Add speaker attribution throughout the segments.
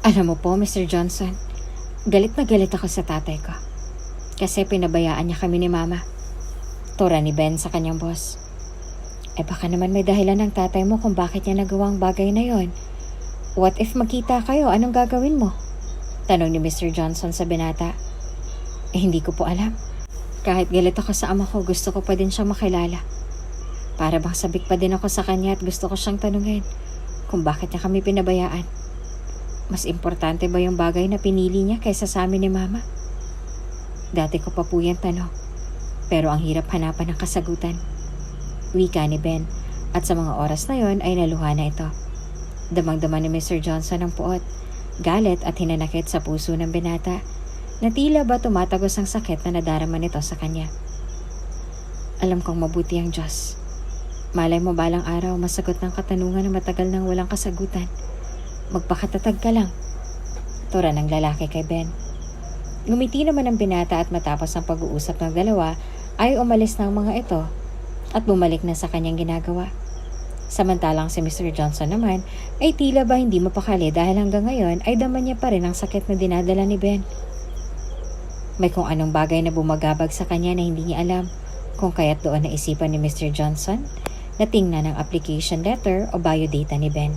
Speaker 1: Alam mo po, Mr. Johnson, galit na galit ako sa tatay ko. Kasi pinabayaan niya kami ni Mama. Tura ni Ben sa kanyang boss. Baka naman may dahilan ng tatay mo kung bakit niya nagawang bagay na yon. What if magkita kayo? Anong gagawin mo? Tanong ni Mr. Johnson sa binata. Hindi ko po alam. Kahit galit ako sa ama ko, gusto ko pa din siyang makilala. Para bang sabik pa din ako sa kanya at gusto ko siyang tanungin kung bakit niya kami pinabayaan. Mas importante ba yung bagay na pinili niya kaysa sa amin ni Mama? Dati ko pa po yan tanong, pero ang hirap hanapan ng kasagutan. Wika ni Ben, at sa mga oras na yon ay naluha na ito. Damang-dama ni Mr. Johnson ang puot, galit at hinanakit sa puso ng binata, na tila ba tumatagos ang sakit na nadarama nito sa kanya. Alam kong mabuti ang Diyos. Malay mo balang araw masagot ng katanungan na matagal nang walang kasagutan. Magpakatatag ka lang. Tura ng lalaki kay Ben. Ngumiti naman ang binata at matapos ang pag-uusap ng dalawa ay umalis ng mga ito at bumalik na sa kanyang ginagawa. Samantalang si Mr. Johnson naman ay tila ba hindi mapakali dahil hanggang ngayon ay dama niya pa rin ang sakit na dinadala ni Ben. May kung anong bagay na bumagabag sa kanya na hindi niya alam kung kaya't doon naisipan ni Mr. Johnson na tingnan ang application letter o biodata ni Ben.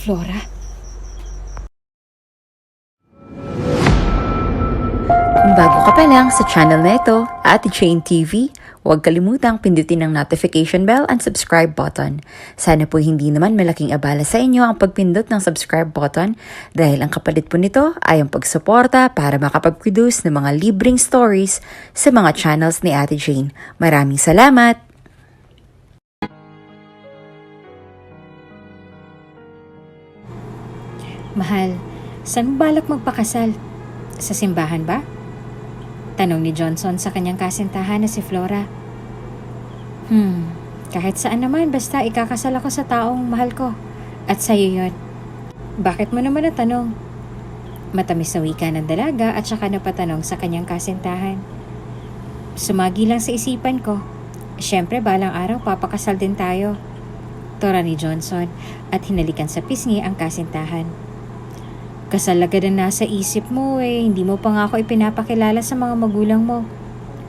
Speaker 1: Flora?
Speaker 2: Kung bago ka pa lang sa channel na ito, Ate Jane TV, huwag kalimutang pindutin ang notification bell and subscribe button. Sana po hindi naman malaking abala sa inyo ang pagpindot ng subscribe button dahil ang kapalit po nito ay ang pagsuporta para makapag-produce ng mga libreng stories sa mga channels ni Ate Jane. Maraming salamat!
Speaker 1: Mahal, saan mo balak magpakasal? Sa simbahan ba? Tanong ni Johnson sa kanyang kasintahan na si Flora. Kahit saan naman basta ikakasal ako sa taong mahal ko. At sa'yo yun. Bakit mo naman natanong? Matamis na wika ng dalaga at saka napatanong sa kanyang kasintahan. Sumagi lang sa isipan ko. Siyempre balang araw papakasal din tayo. Tora ni Johnson at hinalikan sa pisngi ang kasintahan. Kasal agad ang nasa isip mo hindi mo pa nga ako ipinapakilala sa mga magulang mo.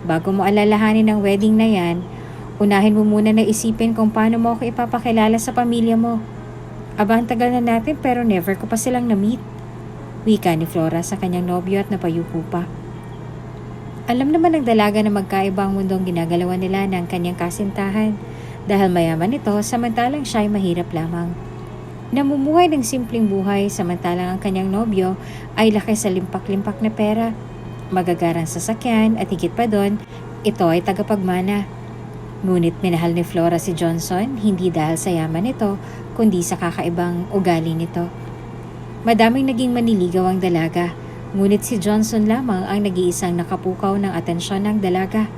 Speaker 1: Bago mo alalahanin ang wedding na yan, unahin mo muna na isipin kung paano mo ako ipapakilala sa pamilya mo. Aba, ang tagal na natin pero never ko pa silang na-meet. Wika ni Flora sa kanyang nobyo at napayuko pa. Alam naman ng dalaga na magkaiba ang mundong ginagalawan nila ng kanyang kasintahan dahil mayaman ito samantalang siya ay mahirap lamang. Namumuhay ng simpleng buhay samantalang ang kanyang nobyo ay laki sa limpak-limpak na pera, magagarang sasakyan at higit pa doon, ito ay tagapagmana. Ngunit minahal ni Flora si Johnson hindi dahil sa yaman nito kundi sa kakaibang ugali nito. Madaming naging maniligaw ang dalaga, ngunit si Johnson lamang ang nag-iisang nakapukaw ng atensyon ng dalaga.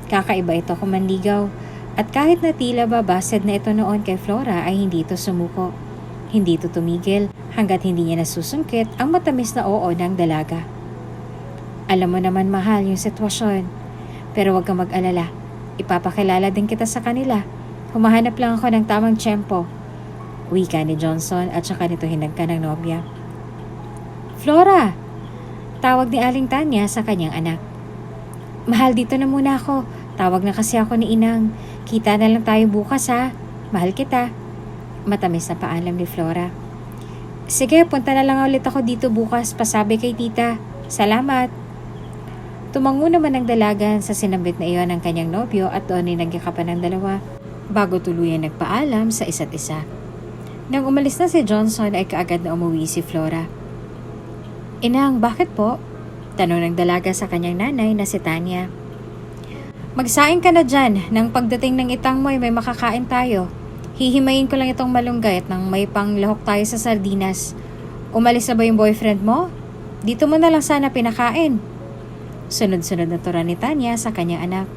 Speaker 1: Kakaiba ito kung manligaw at kahit na tila ba based na ito noon kay Flora ay hindi ito sumuko. Hindi ito tumigil hanggat hindi niya nasusungkit ang matamis na oo ng dalaga. Alam mo naman mahal yung sitwasyon, pero huwag kang mag-alala. Ipapakilala din kita sa kanila. Humahanap lang ako ng tamang tiyempo. Wika ni Johnson at saka nito hinagka ng nobya. Flora! Tawag ni Aling Tanya sa kanyang anak. Mahal, dito na muna ako. Tawag na kasi ako ni Inang. Kita na lang tayo bukas ha. Mahal kita. Matamis na paalam ni Flora. Sige, punta na lang ulit ako dito bukas. Pasabi kay tita. Salamat. Tumango naman ang dalaga sa sinambit na iyon ng kanyang nobyo at doon ay nagyakapan ng dalawa bago tuluyan nagpaalam sa isa't isa. Nang umalis na si Johnson ay kaagad na umuwi si Flora. Inang, bakit po? Tanong ng dalaga sa kanyang nanay na si Tanya. Magsaing ka na dyan. Nang pagdating ng itang mo ay may makakain tayo. Hihimayin ko lang itong malunggay at nang may panglahok tayo sa sardinas. Umalis na ba yung boyfriend mo? Dito mo na lang sana pinakain. Sunod-sunod na tura ni Tanya sa kanyang anak.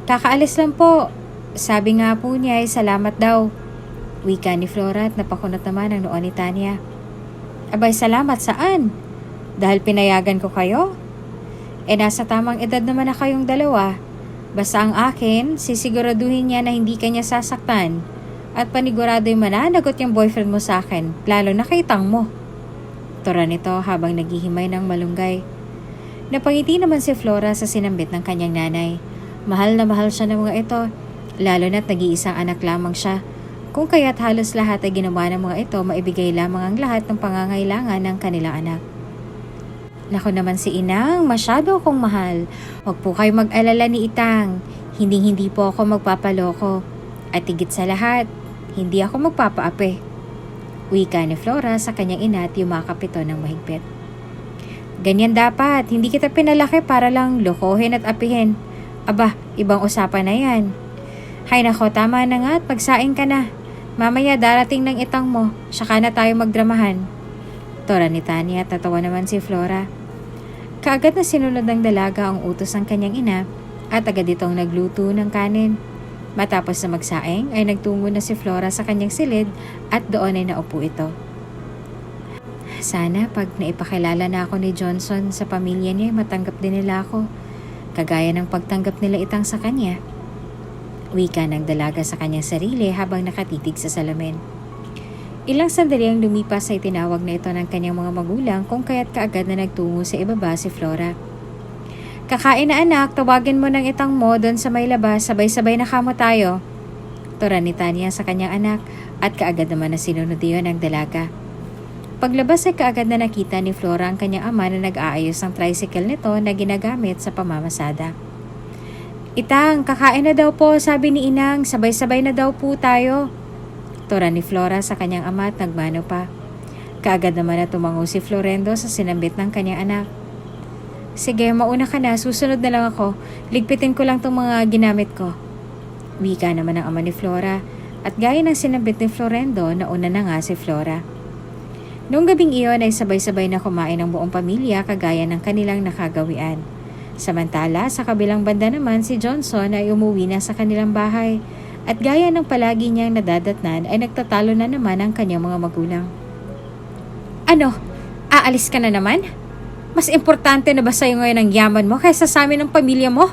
Speaker 1: Kakaalis lang po. Sabi nga po niya ay salamat daw. Wika ni Flora at napakunot naman ang noon ni Tanya. Abay, salamat saan? Dahil pinayagan ko kayo? Nasa tamang edad naman na kayong dalawa. Basta ang akin, sisiguraduhin niya na hindi kanya sasaktan. At panigurado'y mananagot yung boyfriend mo sa akin, lalo na kay Tang mo. Tura nito habang naghihimay ng malunggay. Napangiti naman si Flora sa sinambit ng kanyang nanay. Mahal na mahal siya ng mga ito, lalo na't nag-iisang anak lamang siya. Kung kaya't halos lahat ay ginawa ng mga ito, maibigay lamang ang lahat ng pangangailangan ng kanilang anak. Naku naman si Inang, masyado akong mahal. Huwag po kayo mag-alala ni Itang. Hindi po ako magpapaloko. At higit sa lahat, hindi ako magpapaape. Wika ni Flora sa kanyang ina at yumakap ito ng mahigpit. Ganyan dapat, hindi kita pinalaki para lang lokohin at apihin. Aba, ibang usapan na yan. Hay nako, tama na nga at magsaing ka na. Mamaya darating ng Itang mo, saka na tayo magdramahan. Tora ni Tanya at natawa naman si Flora. Kaagad na sinunod ng dalaga ang utos ng kanyang ina at agad itong nagluto ng kanin. Matapos na magsaing ay nagtungo na si Flora sa kanyang silid at doon ay naupo ito. Sana pag naipakilala na ako ni Johnson sa pamilya niya, matanggap din nila ako. Kagaya ng pagtanggap nila Itang sa kanya. Wika ng dalaga sa kanyang sarili habang nakatitig sa salamin. Ilang sandali ang lumipas ay tinawag na ito ng kanyang mga magulang kung kaya't kaagad na nagtungo sa ibaba si Flora. Kakain na anak, tawagin mo ng Itang mo doon sa may labas, sabay-sabay na kamo tayo. Tura ni Tanya sa kanyang anak at kaagad naman na sinunod iyon ng dalaga. Paglabas ay kaagad na nakita ni Flora ang kanyang ama na nag-aayos ng tricycle nito na ginagamit sa pamamasada. Itang, kakain na daw po, sabi ni Inang, sabay-sabay na daw po tayo. Tura ni Flora sa kanyang ama at nagmano pa. Kaagad naman na tumango si Florendo sa sinambit ng kanyang anak. Sige, mauna ka na, susunod na lang ako. Ligpitin ko lang tong mga ginamit ko. Wika naman ang ama ni Flora at gaya ng sinambit ni Florendo, nauna na nga si Flora. Noong gabing iyon ay sabay-sabay na kumain ng buong pamilya kagaya ng kanilang nakagawian. Samantala, sa kabilang banda naman si Johnson ay umuwi na sa kanilang bahay at gaya ng palagi niyang nadadatnan ay nagtatalo na naman ang kanyang mga magulang. Ano? Aalis ka na naman? Mas importante na ba sa'yo ngayon ang yaman mo kaysa sa amin ng pamilya mo?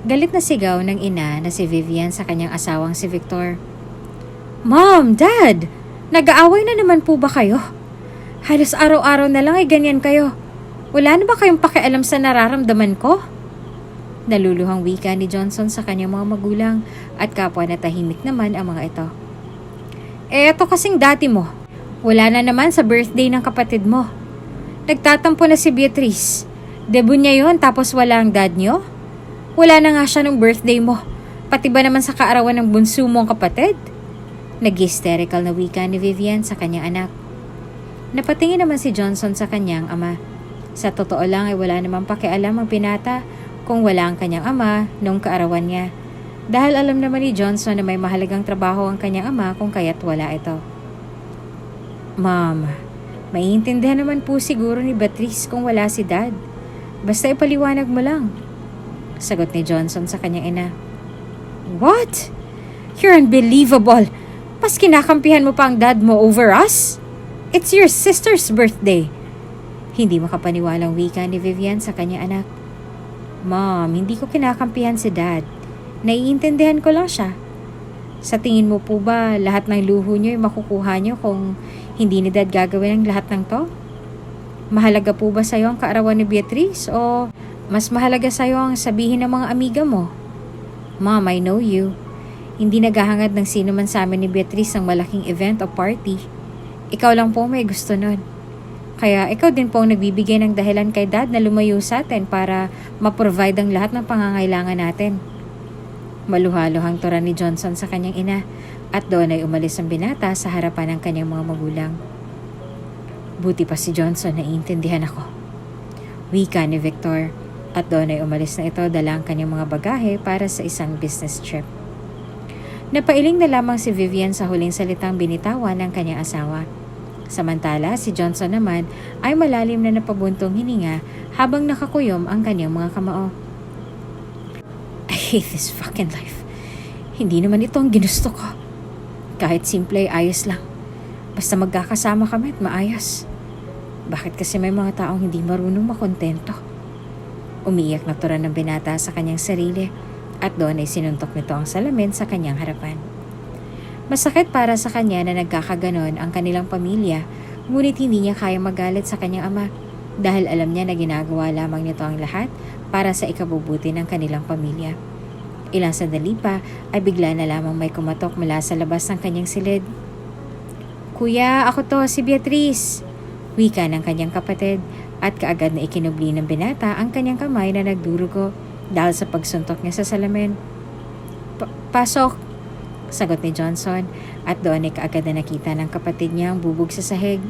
Speaker 1: Galit na sigaw ng ina na si Vivian sa kanyang asawang si Victor. Mom, Dad! Nag-aaway na naman po ba kayo? Halos araw-araw na lang ay ganyan kayo. Wala na ba kayong pakialam sa nararamdaman ko? Naluluhang wika ni Johnson sa kanyang mga magulang at kapwa na tahimik naman ang mga ito. Eto kasing dati mo. Wala na naman sa birthday ng kapatid mo. Nagtatampo na si Beatrice. Debut niya yon tapos wala ang dad niyo? Wala na nga siya nung birthday mo. Pati ba naman sa kaarawan ng bunso mong kapatid? Nag-hysterical na wika ni Vivian sa kanyang anak. Napatingin naman si Johnson sa kanyang ama. Sa totoo lang ay wala namang pakialam ang binata kung wala ang kanyang ama nung kaarawan niya. Dahil alam naman ni Johnson na may mahalagang trabaho ang kanyang ama kung kaya't wala ito. Mom, maiintindihan naman po siguro ni Beatrice kung wala si Dad. Basta ipaliwanag mo lang. Sagot ni Johnson sa kanyang ina. What? You're unbelievable! Mas kinakampihan mo pa ang dad mo over us? It's your sister's birthday. Hindi makapaniwalang wika ni Vivian sa kanyang anak. Mom, hindi ko kinakampihan si Dad. Naiintindihan ko lang siya. Sa tingin mo po ba lahat ng luho niyo ay makukuha niyo kung hindi ni Dad gagawin ang lahat ng to? Mahalaga po ba sa'yo ang kaarawan ni Beatrice o mas mahalaga sa'yo ang sabihin ng mga amiga mo? Mom, I know you. Hindi naghahangad ng sino man sa amin ni Beatrice ang malaking event o party. Ikaw lang po may gusto nun. Kaya ikaw din po ang nagbibigay ng dahilan kay Dad na lumayo sa atin para ma-provide ang lahat ng pangangailangan natin. Maluhaluhang tura ni Johnson sa kanyang ina at doon ay umalis ang binata sa harapan ng kanyang mga magulang. Buti pa si Johnson, naiintindihan ako. Wika ni Victor at doon ay umalis na ito dala ang kanyang mga bagahe para sa isang business trip. Napailing na lamang si Vivian sa huling salitang binitawan ng kanyang asawa. Samantala, si Johnson naman ay malalim na napabuntong hininga habang nakakuyom ang kanyang mga kamao. I hate this fucking life. Hindi naman ito ang ginusto ko. Kahit simple ay ayos lang. Basta magkakasama kami at maayos. Bakit kasi may mga taong hindi marunong makontento? Umiiyak na tura ng binata sa kanyang sarili at doon ay sinuntok nito ang salamin sa kanyang harapan. Masakit para sa kanya na nagkakaganon ang kanilang pamilya, ngunit hindi niya kaya magalit sa kanyang ama dahil alam niya na ginagawa lamang nito ang lahat para sa ikabubuti ng kanilang pamilya. Ilang sandali pa ay bigla na lamang may kumatok mula sa labas ng kanyang silid. "Kuya, ako to, si Beatrice," wika ng kanyang kapatid at kaagad na ikinubli ng binata ang kanyang kamay na nagdurugo dahil sa pagsuntok niya sa salamin. Pasok," sagot ni Johnson at doon ay kaagad na nakita ng kapatid niya ang bubog sa sahig.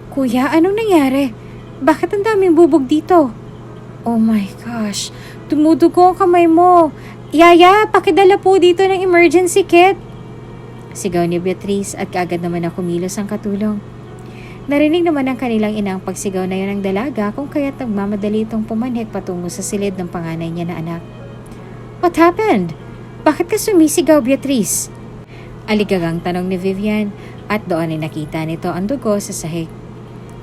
Speaker 1: "Kuya, anong nangyari? Bakit ang daming bubog dito?" "Oh my gosh, tumudugo ang kamay mo. Yaya, pakidala po dito ng emergency kit," sigaw ni Beatrice at kaagad naman na kumilos ang katulong. Narinig naman ng kanilang inang pagsigaw na yun ng dalaga kung kaya't nagmamadali itong pumanhik patungo sa silid ng panganay niya na anak. "What happened? Bakit ka sumisigaw, Beatrice?" Aligagang tanong ni Vivian at doon ay nakita nito ang dugo sa sahig.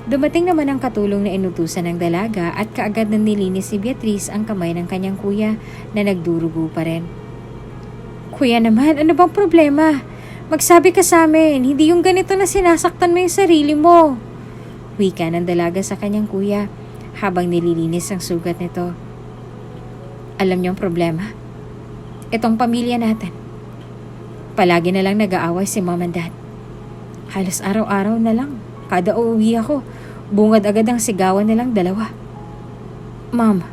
Speaker 1: Dumating naman ang katulong na inutusan ng dalaga at kaagad na nilinis si Beatrice ang kamay ng kanyang kuya na nagdurugo pa rin. "Kuya naman, ano bang problema? Magsabi ka sa amin, hindi yung ganito na sinasaktan mo yung sarili mo," wika ng dalaga sa kanyang kuya habang nililinis ang sugat nito. "Alam niyo ang problema? Itong pamilya natin. Palagi na lang nag-aaway si mom and dad. Halos araw-araw na lang. Kada uuwi ako, bungad agad ang sigawan nilang dalawa. Mom,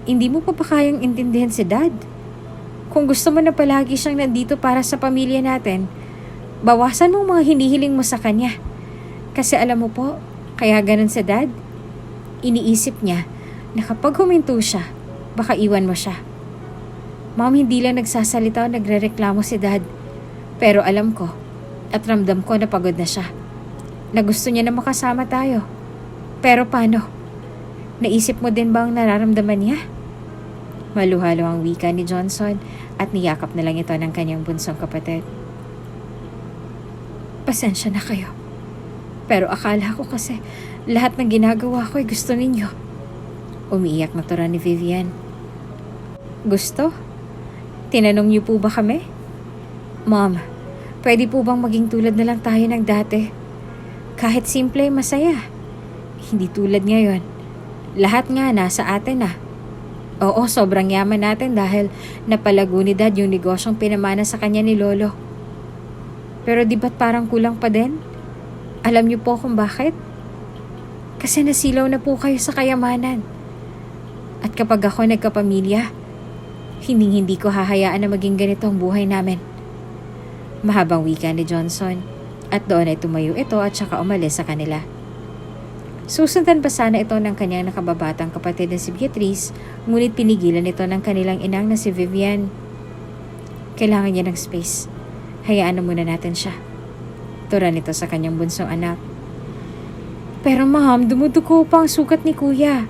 Speaker 1: hindi mo pa kayang intindihan si dad? Kung gusto mo na palagi siyang nandito para sa pamilya natin, bawasan mo mga hinihiling mo sa kanya. Kasi alam mo po, kaya ganun si dad. Iniisip niya na kapag huminto siya, baka iwan mo siya. Mom, hindi lang nagsasalita o nagrereklamo si dad. Pero alam ko at ramdam ko na pagod na siya. Na gusto niya na makasama tayo. Pero paano? Naisip mo din ba ang nararamdaman niya?" Maluhalo ang wika ni Johnson at niyakap na lang ito ng kanyang bunsong kapatid. "Pasensya na kayo. Pero akala ko kasi lahat ng ginagawa ko ay gusto ninyo." Umiiyak na tura ni Vivian. "Gusto? Tinanong niyo po ba kami? Mom, pwede po bang maging tulad na lang tayo ng dati? Kahit simple, masaya. Hindi tulad ngayon. Lahat nga nasa atin na. Oo, sobrang yaman natin dahil napalago ni dad yung negosyong pinamana sa kanya ni lolo. Pero di ba't parang kulang pa din? Alam niyo po kung bakit? Kasi nasilaw na po kayo sa kayamanan. At kapag ako nagkapamilya, hindi ko hahayaan na maging ganito ang buhay namin." Mahabang wika ni Johnson. At doon ay tumayo ito at saka umalis sa kanila. Susundan pa sana ito ng kanyang nakababatang kapatid na si Beatrice, ngunit pinigilan ito ng kanilang inang na si Vivian. "Kailangan niya ng space. Hayaan na muna natin siya," tura nito sa kanyang bunsong anak. "Pero ma'am, dumudugo pa ang sugat ni kuya,"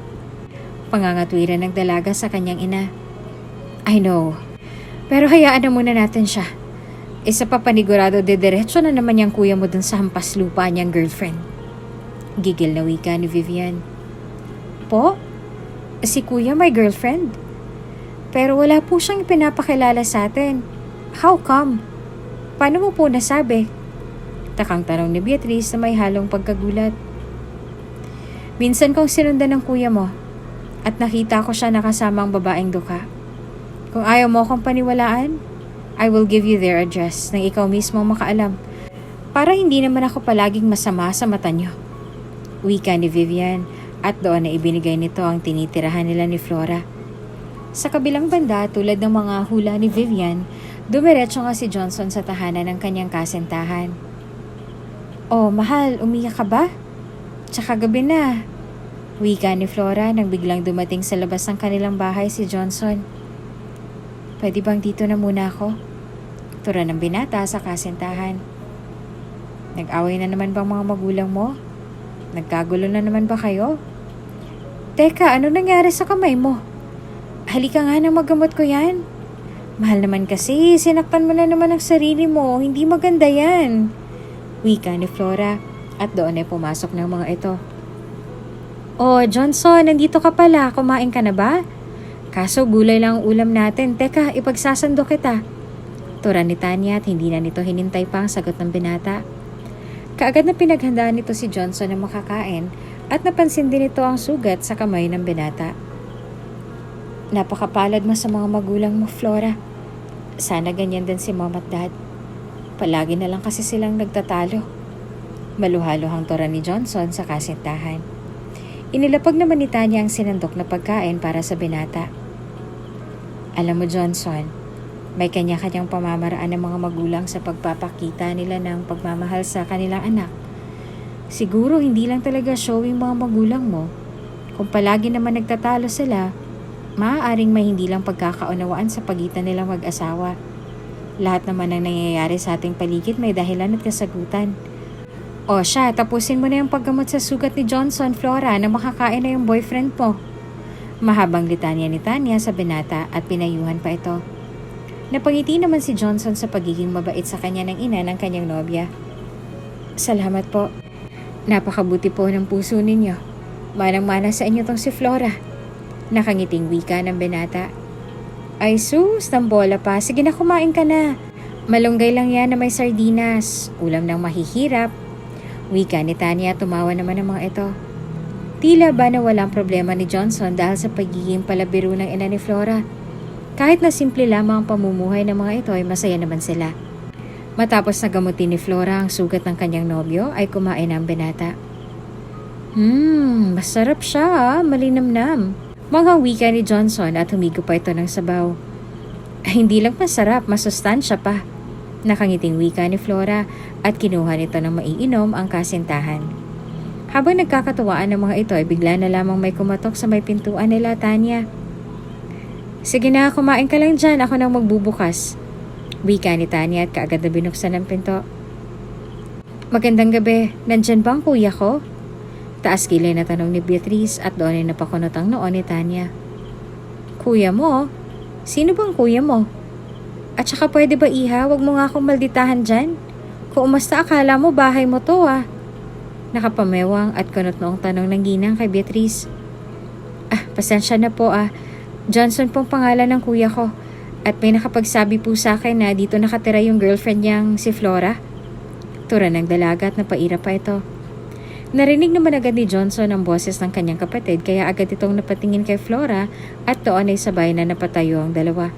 Speaker 1: pangangatwiran ng dalaga sa kanyang ina. "I know. Pero hayaan na muna natin siya. Isa pa panigurado diretso na naman yung kuya mo dun sa hampas lupa niyang girlfriend." Gigil na wika ni Vivian. "Po? Si kuya may girlfriend? Pero wala po siyang pinapakilala sa atin. How come? Paano mo po nasabi?" Takang tanong ni Beatrice na may halong pagkagulat. "Minsan kong sinundan ng kuya mo at nakita ko siya nakasama ang babaeng duka. Kung ayaw mo akong paniwalaan, I will give you their address nang ikaw mismo makaalam para hindi naman ako palaging masama sa mata niyo," wika ni Vivian at doon na ibinigay nito ang tinitirahan nila ni Flora. Sa kabilang banda, tulad ng mga hula ni Vivian, dumiretso nga si Johnson sa tahanan ng kanyang kasintahan. "Oh, mahal, umiyak ka ba? Tsaka gabi na," wika ni Flora nang biglang dumating sa labas ng kanilang bahay si Johnson. "Pwede bang dito na muna ako?" tura ng binata sa kasintahan. "Nag-away na naman bang mga magulang mo? Nagkagulo na naman ba kayo? Teka, ano nangyari sa kamay mo? Halika nga na magamot ko yan. Mahal naman kasi, sinaktan mo na naman ang sarili mo. Hindi maganda yan," wika ni Flora at doon ay pumasok ng mga ito. "Oh, Johnson, nandito ka pala. Kumain ka na ba? Kaso gulay lang ang ulam natin. Teka, ipagsasando kita," Tura ni Tanya at hindi na nito hinintay pa ang sagot ng binata. Kaagad na pinaghandaan nito si Johnson na makakain at napansin din ito ang sugat sa kamay ng binata. Napakapalad mo sa mga magulang mo, Flora. Sana ganyan din si Mom at Dad. Palagi na lang kasi silang nagtatalo. Maluhaluhang tura ni Johnson sa kasintahan. Inilapag naman ni Tanya ang sinandok na pagkain para sa binata. Alam mo, Johnson, may kanya-kanyang pamamaraan ng mga magulang sa pagpapakita nila ng pagmamahal sa kanilang anak. Siguro hindi lang talaga showing mga magulang mo. Kung palagi naman nagtatalo sila, maaaring may hindi lang pagkakaunawaan sa pagitan nilang mag-asawa. Lahat naman ng nangyayari sa ating paligid may dahilan at kasagutan. O siya, tapusin mo na yung paggamot sa sugat ni Johnson, Flora, na makakain na yung boyfriend mo. Mahabang litanya ni Tanya sa binata at pinayuhan pa ito. Napangiti naman si Johnson sa pagiging mabait sa kanya ng ina ng kanyang nobya. Salamat po. Napakabuti po ng puso ninyo. Manang-mana sa inyo tong si Flora. Nakangiting wika ng binata. Ay sus, tambola pa. Sige na, kumain ka na. Malunggay lang yan na may sardinas. Ulam ng mahihirap. Wika ni Tanya, tumawa naman ang mga ito. Tila ba na walang problema ni Johnson dahil sa pagiging palabiro ng ina ni Flora. Kahit na simple lamang ang pamumuhay ng mga ito ay masaya naman sila. Matapos na gamutin ni Flora ang sugat ng kanyang nobyo ay kumain ang binata. Masarap siya, malinamnam. Mga wika ni Johnson at humigo pa ito ng sabaw. Hindi lang masarap, masustansya pa. Nakangiting wika ni Flora at kinuha nito ng maiinom ang kasintahan. Habang nagkakatuwaan ng mga ito ay bigla na lamang may kumatok sa may pintuan nila, Tanya. Sige na, kumain ka lang dyan. Ako nang magbubukas. Wika ni Tanya at kaagad na binuksan ang pinto. Magandang gabi. Nandyan ba ang kuya ko? Taas kilay na tanong ni Beatrice at doon ay napakunot ang noon ni Tanya. Kuya mo? Sino bang kuya mo? At saka pwede ba iha? Huwag mo nga akong malditahan dyan. Kung umasta akala mo bahay mo to ah. Nakapamewang at kunot noong tanong ng ginang kay Beatrice. Pasensya na po ah. Johnson pong pangalan ng kuya ko. At may nakapagsabi po sa akin na dito nakatira yung girlfriend niyang si Flora. Tura ng dalaga at napaira pa ito. Narinig naman agad ni Johnson ang boses ng kanyang kapatid kaya agad itong napatingin kay Flora at doon ay sabay na napatayo ang dalawa.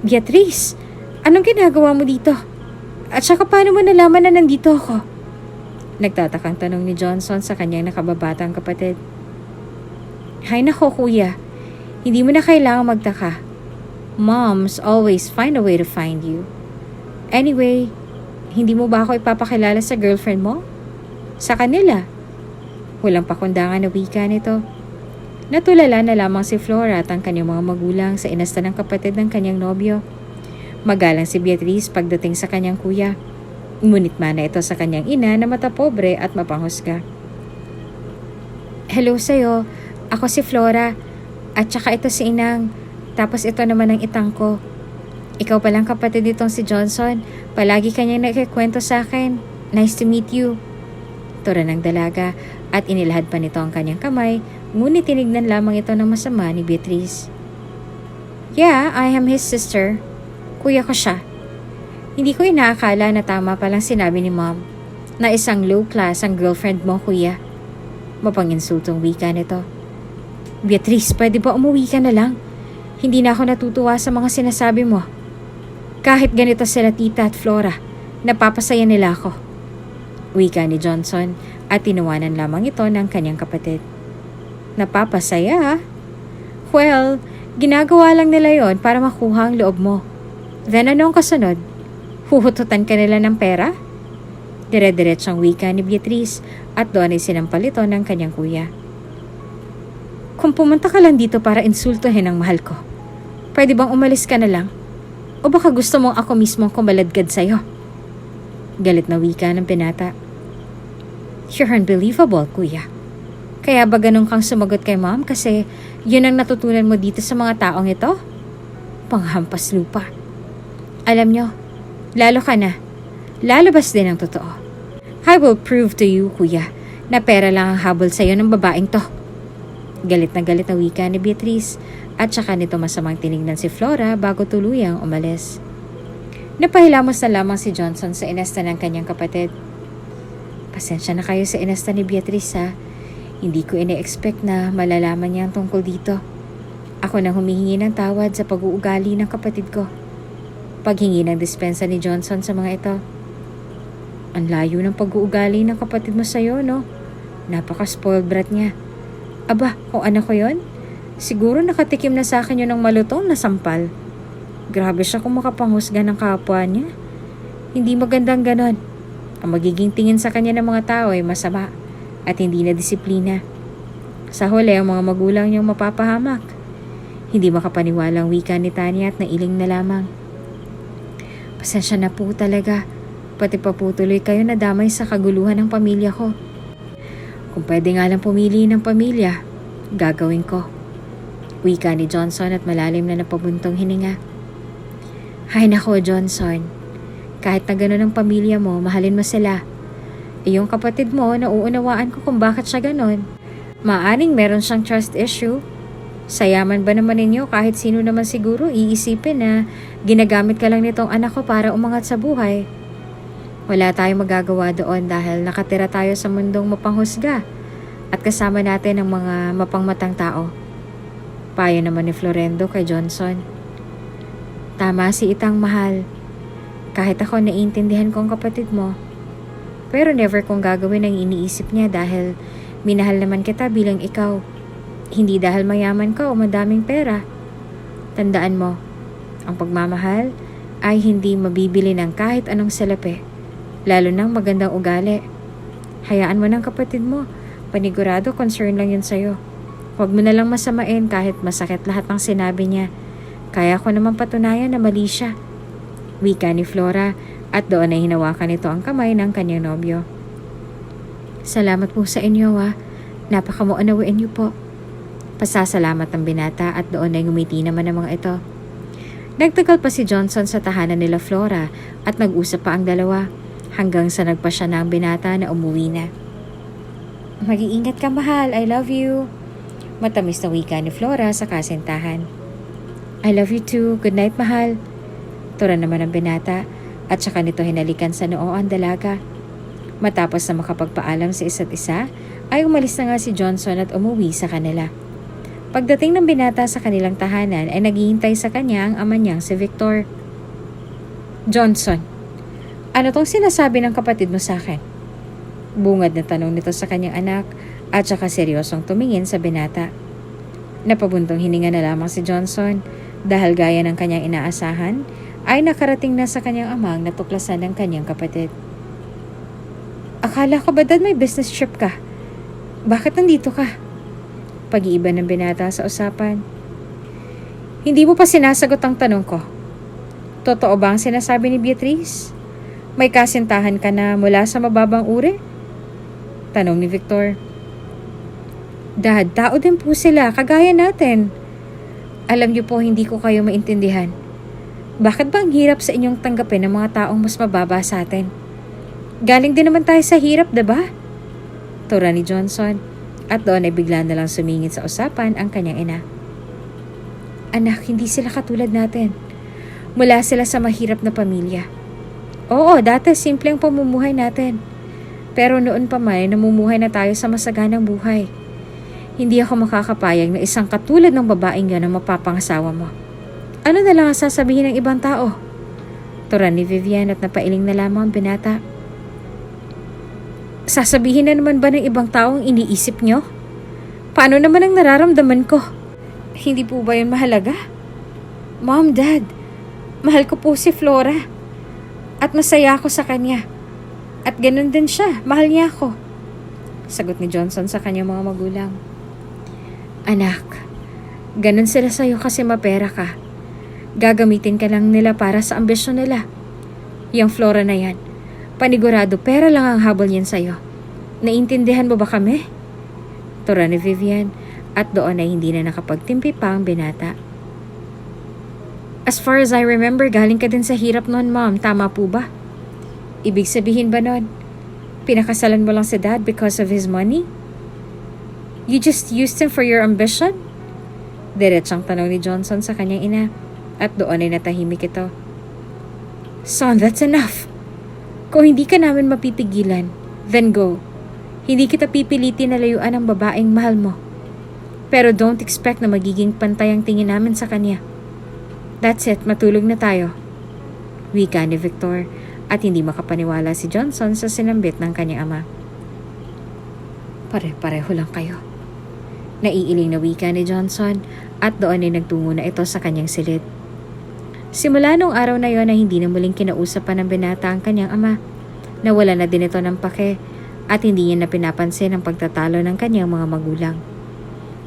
Speaker 1: Beatrice, anong ginagawa mo dito? At saka paano mo nalaman na nandito ako? Nagtatakang tanong ni Johnson sa kanyang nakababatang kapatid. Hay nako kuya. Hindi mo na kailangang magtaka. Moms always find a way to find you. Anyway, hindi mo ba ako ipapakilala sa girlfriend mo? Sa kanila? Walang pakundangan na wika nito. Natulala na lamang si Flora at ang kanyang mga magulang sa inasta ng kapatid ng kanyang nobyo. Magalang si Beatrice pagdating sa kanyang kuya. Ngunit mana ito sa kanyang ina na matapobre at mapanghusga. Hello sa'yo. Ako si Flora. At saka ito si Inang. Tapos ito naman ang itang ko. Ikaw palang kapatid nitong si Johnson. Palagi kanyang nagkikwento sa akin. Nice to meet you. Tura ng dalaga at inilahad pa nito ang kanyang kamay, ngunit tinignan lamang ito ng masama ni Beatrice. Yeah, I am his sister. Kuya ko siya. Hindi ko inaakala na tama palang sinabi ni Mom na isang low class ang girlfriend mo, kuya. Mapanginsultong wika nito. Beatrice, pwede ba umuwi ka na lang? Hindi na ako natutuwa sa mga sinasabi mo. Kahit ganito sila tita at Flora, napapasaya nila ako. Wika ni Johnson at tinuwanan lamang ito ng kanyang kapatid. Napapasaya? Well, ginagawa lang nila yon para makuha ang loob mo. Then anong kasunod? Huhututan ka nila ng pera? Dire-diretsang wika ni Beatrice at doon ay sinampal ito ng kanyang kuya. Kung pumunta ka lang dito para insultuhin ang mahal ko, pwede bang umalis ka na lang? O baka gusto mong ako mismo kumaladkad sa'yo? Galit na wika ng pinata. You're unbelievable, kuya. Kaya ba ganun kang sumagot kay Mom kasi yun ang natutunan mo dito sa mga taong ito? Panghampas lupa. Alam nyo, lalo ka na. Lalabas din ang totoo. I will prove to you, kuya, na pera lang ang habol sa'yo ng babaeng to. Galit na wika ni Beatrice at saka nito masamang tinignan si Flora bago tuluyang umalis. Napahilamos na lamang si Johnson sa inasta ng kanyang kapatid. Pasensya na kayo sa inasta ni Beatrice ha. Hindi ko ine-expect na malalaman niya ang tungkol dito. Ako na humihingi ng tawad sa pag-uugali ng kapatid ko. Paghingi ng dispensa ni Johnson sa mga ito. Ang layo ng pag-uugali ng kapatid mo sa'yo, no? Napaka-spoiled brat niya. Aba, kung anak ko yon, siguro nakatikim na sa akin yun ng malutong na sampal. Grabe siya kung makapanghusga ng kapwa niya. Hindi magandang ganon. Ang magiging tingin sa kanya ng mga tao ay masama at hindi na disiplina. Sa huli, ang mga magulang niyang mapapahamak. Hindi makapaniwalang wika ni Tanya at nailing na lamang. Pasensya na po talaga. Pati pa po tuloy kayo na damay sa kaguluhan ng pamilya ko. Kung pwede nga lang pumili ng pamilya, gagawin ko. Wika ni Johnson at malalim na napabuntong hininga. Hay nako, Johnson. Kahit na gano'n ang pamilya mo, mahalin mo sila. Iyong kapatid mo, nauunawaan ko kung bakit siya gano'n. Maaring meron siyang trust issue. Sayaman ba naman ninyo kahit sino naman siguro iisipin na ginagamit ka lang nitong anak ko para umangat sa buhay. Wala tayong magagawa doon dahil nakatira tayo sa mundong mapanghusga at kasama natin ang mga mapangmatang tao. Payo naman ni Florendo kay Johnson. Tama si Itang mahal. Kahit ako naiintindihan ko ang kapatid mo. Pero never kong gagawin ang iniisip niya dahil minahal naman kita bilang ikaw. Hindi dahil mayaman ka o madaming pera. Tandaan mo, ang pagmamahal ay hindi mabibili ng kahit anong salapi, lalo ng magandang ugali. Hayaan mo ng kapatid mo, panigurado concern lang yun sa'yo. Huwag mo na lang masamain kahit masakit lahat ng sinabi niya. Kaya ko naman patunayan na mali siya. Wika ni Flora at doon ay hinawakan nito ang kamay ng kanyang nobyo. Salamat po sa inyo napakamuunawain niyo po. Pasasalamat ng binata at doon ay ngumiti naman ang mga ito. Nagtagal pa si Johnson sa tahanan nila Flora at nag-usap pa ang dalawa hanggang sa nagpa siya na ang binata na umuwi na. Mag-iingat ka mahal, I love you. Matamis na wika ni Flora sa kasintahan. I love you too, good night mahal. Tura naman ang binata at saka nito hinalikan sa noo ang dalaga. Matapos na makapagpaalam sa isa't isa, ay umalis na nga si Johnson at umuwi sa kanila. Pagdating ng binata sa kanilang tahanan ay naghihintay sa kanya ang ama niyang si Victor. Johnson, ano tong sinasabi ng kapatid mo sa akin? Bungad na tanong nito sa kanyang anak at saka seryosong tumingin sa binata. Napabuntong hininga na lamang si Johnson dahil gaya ng kanyang inaasahan ay nakarating na sa kanyang amang natuklasan ng kanyang kapatid. Akala ko ba dad may business trip ka? Bakit nandito ka? Pag-iiba ng binata sa usapan. Hindi mo pa sinasagot ang tanong ko. Totoo ba ang sinasabi ni Beatrice? May kasintahan ka na mula sa mababang uri? Tanong ni Victor. Dad, tao din po sila, kagaya natin. Alam niyo po hindi ko kayo maintindihan. Bakit ba ang hirap sa inyong tanggapin ng mga taong mas mababa sa atin? Galing din naman tayo sa hirap, diba? Tura ni Johnson. At doon ay bigla na lang sumingit sa usapan ang kanyang ina. Anak, hindi sila katulad natin. Mula sila sa mahirap na pamilya. Oo, dati simple ang pamumuhay natin. Pero noon pa may namumuhay na tayo sa masaganang buhay. Hindi ako makakapayag na isang katulad ng babaeng yan ang mapapangasawa mo. Ano na lang ang sasabihin ng ibang tao? Tura ni Vivian at napailing na lamang ang binata. Sasabihin na naman ba ng ibang tao ang iniisip nyo? Paano naman ang nararamdaman ko? Hindi po ba yun mahalaga? Mom, Dad, mahal ko po si Flora. At masaya ako sa kanya. At ganun din siya, mahal niya ako. Sagot ni Johnson sa kanyang mga magulang. Anak, ganun sila sa'yo kasi mapera ka. Gagamitin ka lang nila para sa ambisyon nila. Yung Flora na yan, panigurado pera lang ang habol niyan sa'yo. Naintindihan mo ba kami? Tura ni Vivian at doon ay hindi na nakapagtimpi pa ang binata. As far as I remember, galing ka din sa hirap noon, Mom. Tama po ba? Ibig sabihin ba noon, pinakasalan mo lang si Dad because of his money? You just used him for your ambition? Diretsang tanong ni Johnson sa kanyang ina at doon ay natahimik ito. Son, that's enough. Kung hindi ka namin mapipigilan, then go. Hindi kita pipilitin na layuan ang babaeng mahal mo. Pero don't expect na magiging pantay ang tingin namin sa kanya. That's it, matulog na tayo. Wika ni Victor at hindi makapaniwala si Johnson sa sinambit ng kanyang ama. Pare-pareho lang kayo. Naiiling na wika ni Johnson at doon ay nagtungo na ito sa kanyang silid. Simula nung araw na yon ay hindi na muling kinausap pa ng binata ang kanyang ama. Nawala na din ito ng pake at hindi niya na pinapansin ang pagtatalo ng kanyang mga magulang.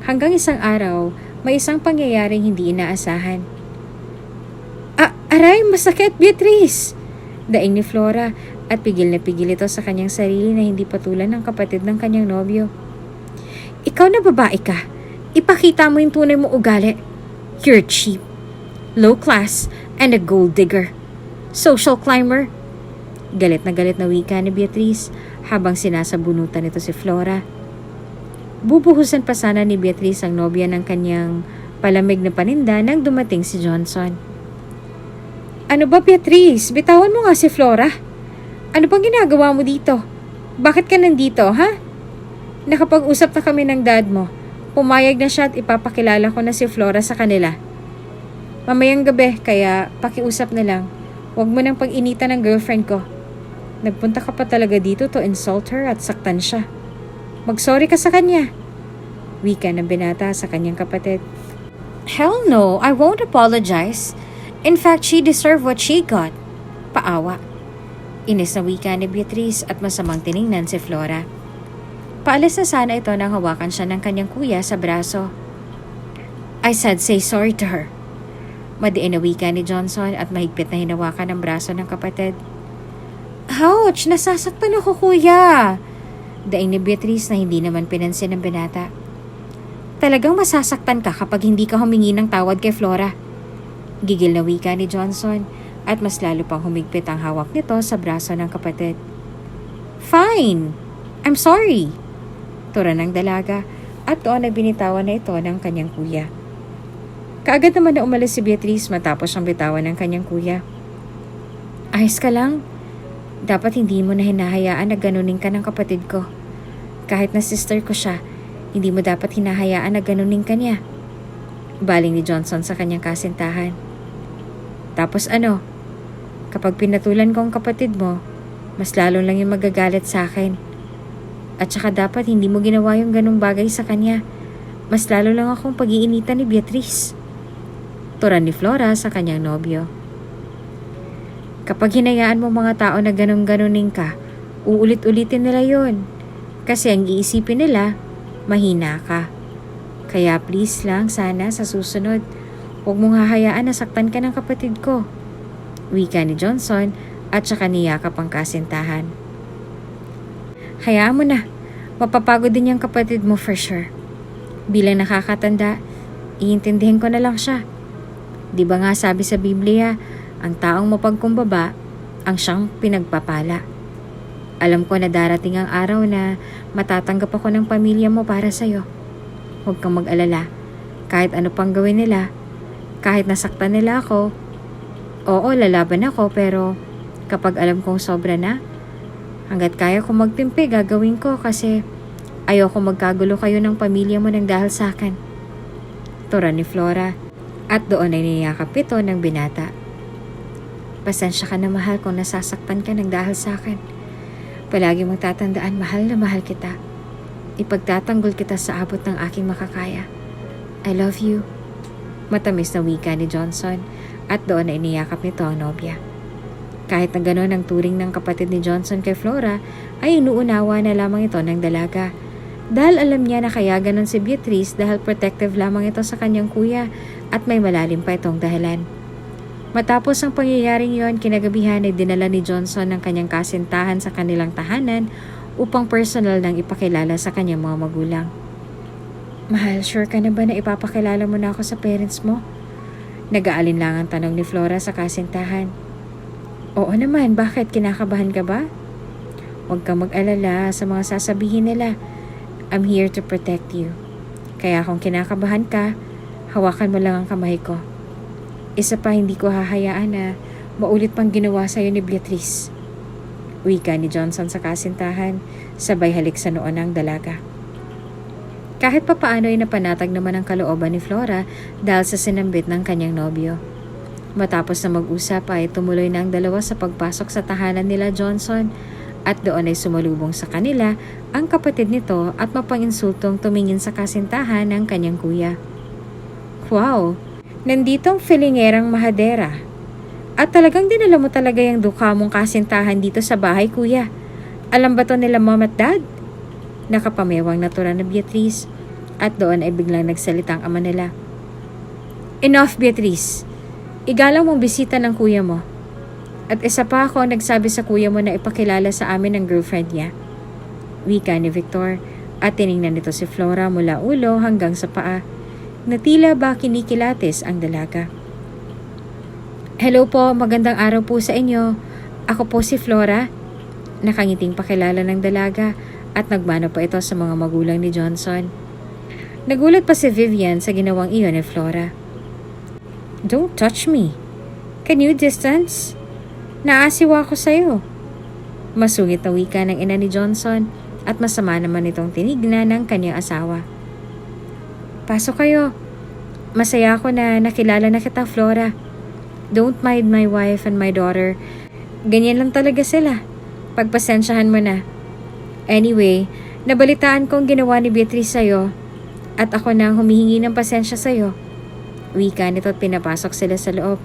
Speaker 1: Hanggang isang araw, may isang pangyayaring hindi inaasahan. Aray, masakit, Beatrice! Daing ni Flora at pigil na pigil ito sa kanyang sarili na hindi patulan ng kapatid ng kanyang nobyo. Ikaw na babae ka. Ipakita mo yung tunay mo ugali. You're cheap, low class, and a gold digger. Social climber. Galit na wika ni Beatrice habang sinasabunutan nito si Flora. Bubuhusan pa sana ni Beatrice ang nobya ng kanyang palamig na paninda nang dumating si Johnson. Ano ba, Beatrice? Bitawan mo nga si Flora. Ano bang ginagawa mo dito? Bakit ka nandito, ha? Nakapag-usap na kami ng dad mo. Pumayag na siya at ipapakilala ko na si Flora sa kanila. Mamayang gabi, kaya pakiusap na lang. Huwag mo nang pag-initan ng girlfriend ko. Nagpunta ka pa talaga dito to insult her at saktan siya. Mag-sorry ka sa kanya. Wika ng binata sa kanyang kapatid. Hell no, I won't apologize. In fact, she deserved what she got. Paawa. Inis na wika ni Beatrice at masamang tiningnan si Flora. Paalis na sana ito nang hawakan siya ng kanyang kuya sa braso. I said say sorry to her. Madiin na wika ni Johnson at mahigpit na hinawakan ang braso ng kapatid. Ouch! Nasasaktan ako, kuya! Daing ni Beatrice na hindi naman pinansin ng binata. Talagang masasaktan ka kapag hindi ka humingi ng tawad kay Flora. Gigil na wika ni Johnson at mas lalo pang humigpit ang hawak nito sa braso ng kapatid. Fine! I'm sorry! Tura ng dalaga at doon ay binitawan na ito ng kanyang kuya. Kaagad naman na umalis si Beatrice matapos ang bitawan ng kanyang kuya. Ayos ka lang? Dapat hindi mo na hinahayaan na ganunin ka ng kapatid ko. Kahit na sister ko siya, hindi mo dapat hinahayaan na ganunin ka niya. Baling ni Johnson sa kanyang kasintahan. Tapos ano? Kapag pinatulan ko ang kapatid mo, mas lalo lang yung magagalit sa akin. At saka dapat hindi mo ginawa yung ganung bagay sa kanya. Mas lalo lang akong pag-iinitan ni Beatrice. Turan ni Flora sa kanyang nobyo. Kapag hinayaan mo mga tao na ganun-ganunin ka, uulit-ulitin nila yon. Kasi ang iisipin nila, mahina ka. Kaya please lang sana sa susunod, huwag mong hahayaan na saktan ka ng kapatid ko. Wika ni Johnson at saka niyakap ang kasintahan. Hayaan mo na, mapapagod din yung kapatid mo for sure. Bilang nakakatanda, iintindihin ko na lang siya. Di ba nga sabi sa Biblia, ang taong mapagkumbaba, ang siyang pinagpapala. Alam ko na darating ang araw na matatanggap ako ng pamilya mo para sa'yo. Huwag kang mag-alala. Kahit ano pang gawin nila, kahit nasaktan nila ako, oo, lalaban ako pero kapag alam kong sobra na, hanggat kaya ko magtimpi, gagawin ko kasi ayoko magkagulo kayo ng pamilya mo nang dahil sa akin. Tura ni Flora at doon ay niyakap ito ng binata. Pasensya ka na mahal kung nasasaktan ka ng dahil sa akin. Palagi mong tatandaan mahal na mahal kita. Ipagtatanggol kita sa abot ng aking makakaya. I love you. Matamis na wika ni Johnson at doon ay niyakap nito ang nobya. Kahit na gano'n ang turing ng kapatid ni Johnson kay Flora, ay inuunawa na lamang ito ng dalaga. Dahil alam niya na kaya gano'n si Beatrice dahil protective lamang ito sa kanyang kuya at may malalim pa itong dahilan. Matapos ang pangyayaring yon, kinagabihan ay dinala ni Johnson ng kanyang kasintahan sa kanilang tahanan upang personal nang ipakilala sa kanyang mga magulang. Mahal, sure ka na ba na ipapakilala mo na ako sa parents mo? Nag-aalinlangang tanong ni Flora sa kasintahan. Oo naman, bakit? Kinakabahan ka ba? Huwag kang mag-alala sa mga sasabihin nila. I'm here to protect you. Kaya kung kinakabahan ka, hawakan mo lang ang kamay ko. Isa pa, hindi ko hahayaan na maulit pang ginawa sa'yo ni Beatrice. Wika ni Johnson sa kasintahan, sabay halik sa noo ng dalaga. Kahit papaano ay napanatag naman ang kalooban ni Flora dahil sa sinambit ng kanyang nobyo. Matapos na mag-usap ay tumuloy na ang dalawa sa pagpasok sa tahanan nila Johnson at doon ay sumalubong sa kanila ang kapatid nito at mapanginsultong tumingin sa kasintahan ng kanyang kuya. Wow! Nanditong filingerang mahadera. At talagang dinala mo talaga yung dukha mong kasintahan dito sa bahay, kuya. Alam ba to nila mom at dad? Nakapamewang natura na Beatrice at doon ay biglang nagsalita ang ama nila. Enough, Beatrice. Igalang mong bisita ng kuya mo. At isa pa ako nagsabi sa kuya mo na ipakilala sa amin ang girlfriend niya. Wika ni Victor at tiningnan nito si Flora mula ulo hanggang sa paa na tila ba kinikilatis ang dalaga. Hello po, magandang araw po sa inyo. Ako po si Flora. Nakangiting pakilala ng dalaga at nagmano pa ito sa mga magulang ni Johnson. Nagulat pa si Vivian sa ginawang iyon ni Flora. Don't touch me. Can you distance? Naasiwa ko sa'yo. Masungit na wika ng ina ni Johnson at masama naman itong tinignan ng kanyang asawa. Pasok kayo. Masaya ako na nakilala na kita, Flora. Don't mind my wife and my daughter. Ganyan lang talaga sila. Pagpasensyahan mo na. Anyway, nabalitaan kong ginawa ni Beatrice sa'yo at ako na ang humihingi ng pasensya sa'yo. Wika nito at pinapasok sila sa loob.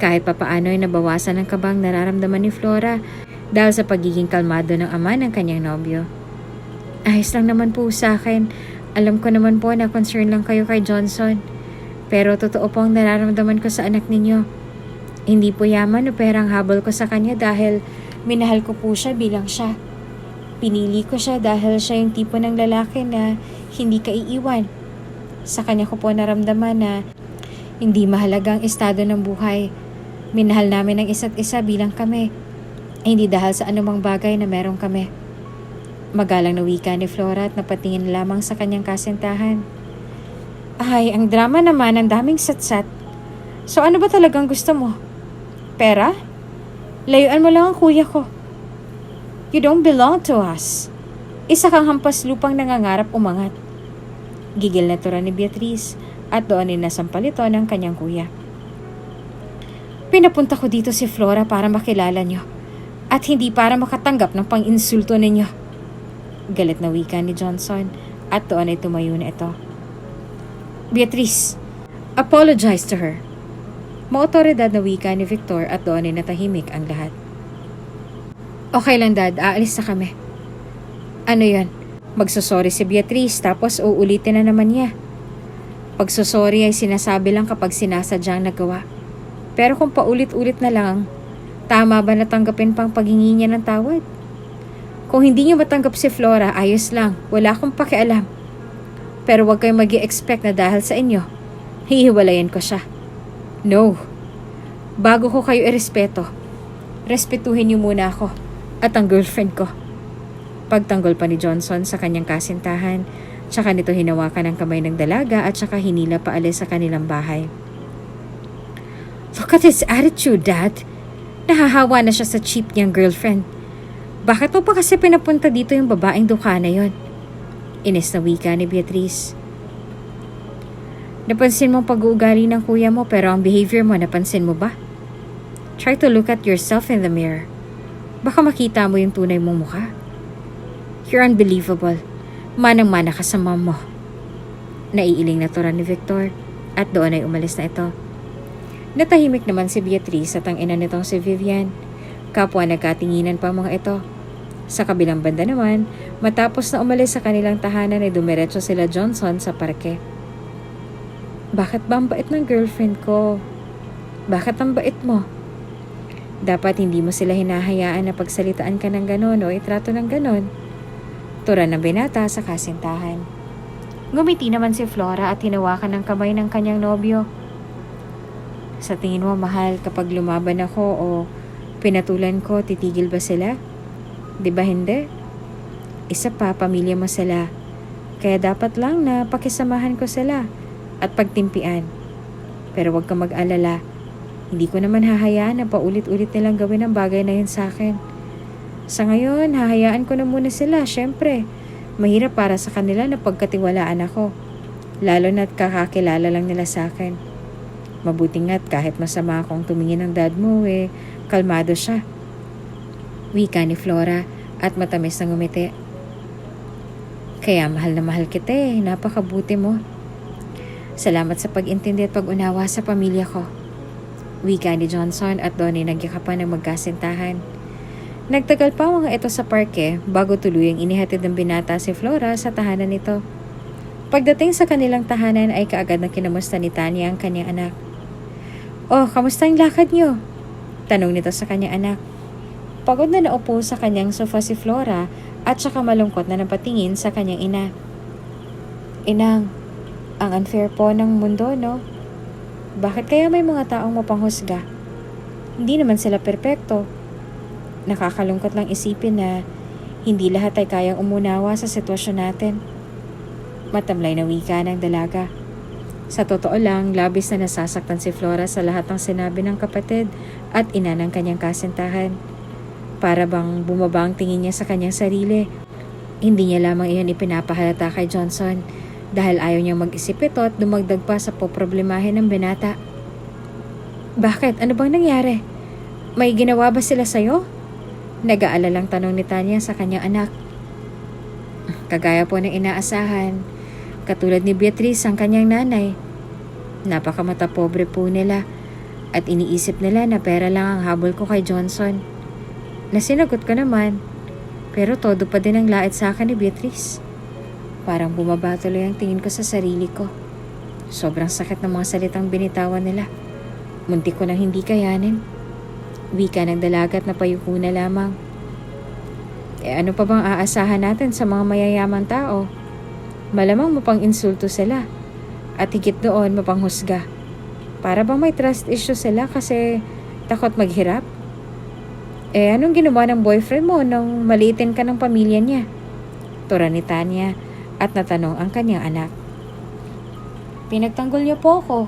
Speaker 1: Kahit papaano ay nabawasan ang kabang nararamdaman ni Flora dahil sa pagiging kalmado ng ama ng kanyang nobyo. Ayos lang naman po sa akin. Alam ko naman po na concern lang kayo kay Johnson. Pero totoo po ang nararamdaman ko sa anak ninyo. Hindi po yaman o perang habol ko sa kanya dahil minahal ko po siya bilang siya. Pinili ko siya dahil siya yung tipo ng lalaki na hindi ka iiwan. Sa kanya ko po naramdaman na hindi mahalaga ang estado ng buhay. Minahal namin ang isa't isa bilang kami. Hindi dahil sa anumang bagay na meron kami. Magalang na wika ni Flora at napatingin lamang sa kanyang kasintahan. Ay, ang drama naman, ang daming satsat. So ano ba talagang gusto mo? Pera? Layuan mo lang ang kuya ko. You don't belong to us. Isa kang hampas lupang nangangarap umangat. Gigil na tura ni Beatrice at doon ay nasampal ito ng kanyang kuya. Pinapunta ko dito si Flora para makilala niyo at hindi para makatanggap ng pang-insulto ninyo. Galit na wika ni Johnson at doon ay tumayo na ito. Beatrice, apologize to her. Maotoridad na wika ni Victor at doon ay natahimik ang lahat. Okay lang dad, aalis na kami. Ano yan? Magsusorry si Beatrice tapos uulitin na naman niya. Pagsusorry ay sinasabi lang kapag sinasadyang nagawa. Pero kung paulit-ulit na lang, tama ba natanggapin pang paghingi niya ng tawad? Kung hindi niyo matanggap si Flora, ayos lang. Wala akong pakialam. Pero huwag kayong mag-i-expect na dahil sa inyo, hihiwalayan ko siya. No. Bago ko kayo irespeto, respetuhin niyo muna ako at ang girlfriend ko. Pagtanggol pa ni Johnson sa kanyang kasintahan, tsaka nito hinawakan ang kamay ng dalaga at tsaka hinila paalis sa kanilang bahay. Look at his attitude, Dad. Nahahawa na siya sa cheap niyang girlfriend. Bakit mo pa kasi pinapunta dito yung babaeng dukha na yon? Inis na wika ni Beatrice. Napansin mo pag-uugali ng kuya mo pero ang behavior mo napansin mo ba? Try to look at yourself in the mirror. Baka makita mo yung tunay mong mukha. You're unbelievable. Manang-mana ka sa mom mo. Naiiling na tura ni Victor at doon ay umalis na ito. Natahimik naman si Beatrice at ang ina nitong si Vivian. Kapwa nagkatinginan pa mga ito. Sa kabilang banda naman, matapos na umalis sa kanilang tahanan ay dumiretso sila Johnson sa parke. Bakit ba ang bait ng girlfriend ko? Bakit ang bait mo? Dapat hindi mo sila hinahayaan na pagsalitaan ka ng ganon o itrato ng ganon. Tura ng binata sa kasintahan. Ngumiti naman si Flora at hinawakan ng kamay ng kanyang nobyo. Sa tingin mo, mahal, kapag lumaban ako o pinatulan ko, titigil ba sila? Di ba hindi? Isa pa, pamilya mo sila. Kaya dapat lang na pakisamahan ko sila at pagtimpian. Pero huwag kang mag-alala. Hindi ko naman hahayaan na paulit-ulit nilang gawin ang bagay na yun sa akin. Sa ngayon, hahayaan ko na muna sila, syempre. Mahirap para sa kanila na pagkatiwalaan ako. Lalo na't kakakilala lang nila sa akin. Mabuti nga't kahit masama akong tumingin ng dad mo, kalmado siya. Wika ni Flora at matamis na ngumiti. Kaya mahal na mahal kita napakabuti mo. Salamat sa pag-intindi at pag-unawa sa pamilya ko. Wika ni Johnson at doon ay nagyakapan ng magkasintahan. Nagtagal pa mga ito sa parke bago tuluyang inihatid ng binata si Flora sa tahanan nito. Pagdating sa kanilang tahanan ay kaagad na kinamusta ni Tanya ang kanyang anak. Oh, kamusta ang lakad niyo? Tanong nito sa kanyang anak. Pagod na naupo sa kanyang sofa si Flora at saka malungkot na napatingin sa kanyang ina. Inang, ang unfair po ng mundo, no? Bakit kaya may mga taong mapanghusga? Hindi naman sila perpekto. Nakakalungkot lang isipin na hindi lahat ay kayang umunawa sa sitwasyon natin. Matamlay na wika ng dalaga. Sa totoo lang, labis na nasasaktan si Flora sa lahat ng sinabi ng kapatid at ina ng kanyang kasintahan. Para bang bumaba ang tingin niya sa kanyang sarili. Hindi niya lamang iyon ipinapahalata kay Johnson dahil ayaw niyang mag-isip ito at dumagdag pa sa poproblemahin ng binata. Bakit? Ano bang nangyari? May ginawa ba sila sa'yo? Nag-aalalang tanong ni Tanya sa kanyang anak. Kagaya po ng inaasahan, katulad ni Beatrice ang kanyang nanay. Napakamata pobre po nila at iniisip nila na pera lang ang habol ko kay Johnson. Nasinagot ko naman, pero todo pa din ang lait sa akin ni Beatrice. Parang bumaba tuloy ang tingin ko sa sarili ko. Sobrang sakit ng mga salitang binitawan nila. Muntik ko nang hindi kayanin. Wika ng dalaga at napayuko na lamang. Ano pa bang aasahan natin sa mga mayayamang tao? Malamang mapang-insulto sila. At higit doon mapanghusga. Para bang may trust issue sila kasi takot maghirap? Anong ginawa ng boyfriend mo nung maliitin ka ng pamilya niya? Tura ni Tanya at natanong ang kanyang anak. Pinagtanggol niya po ako.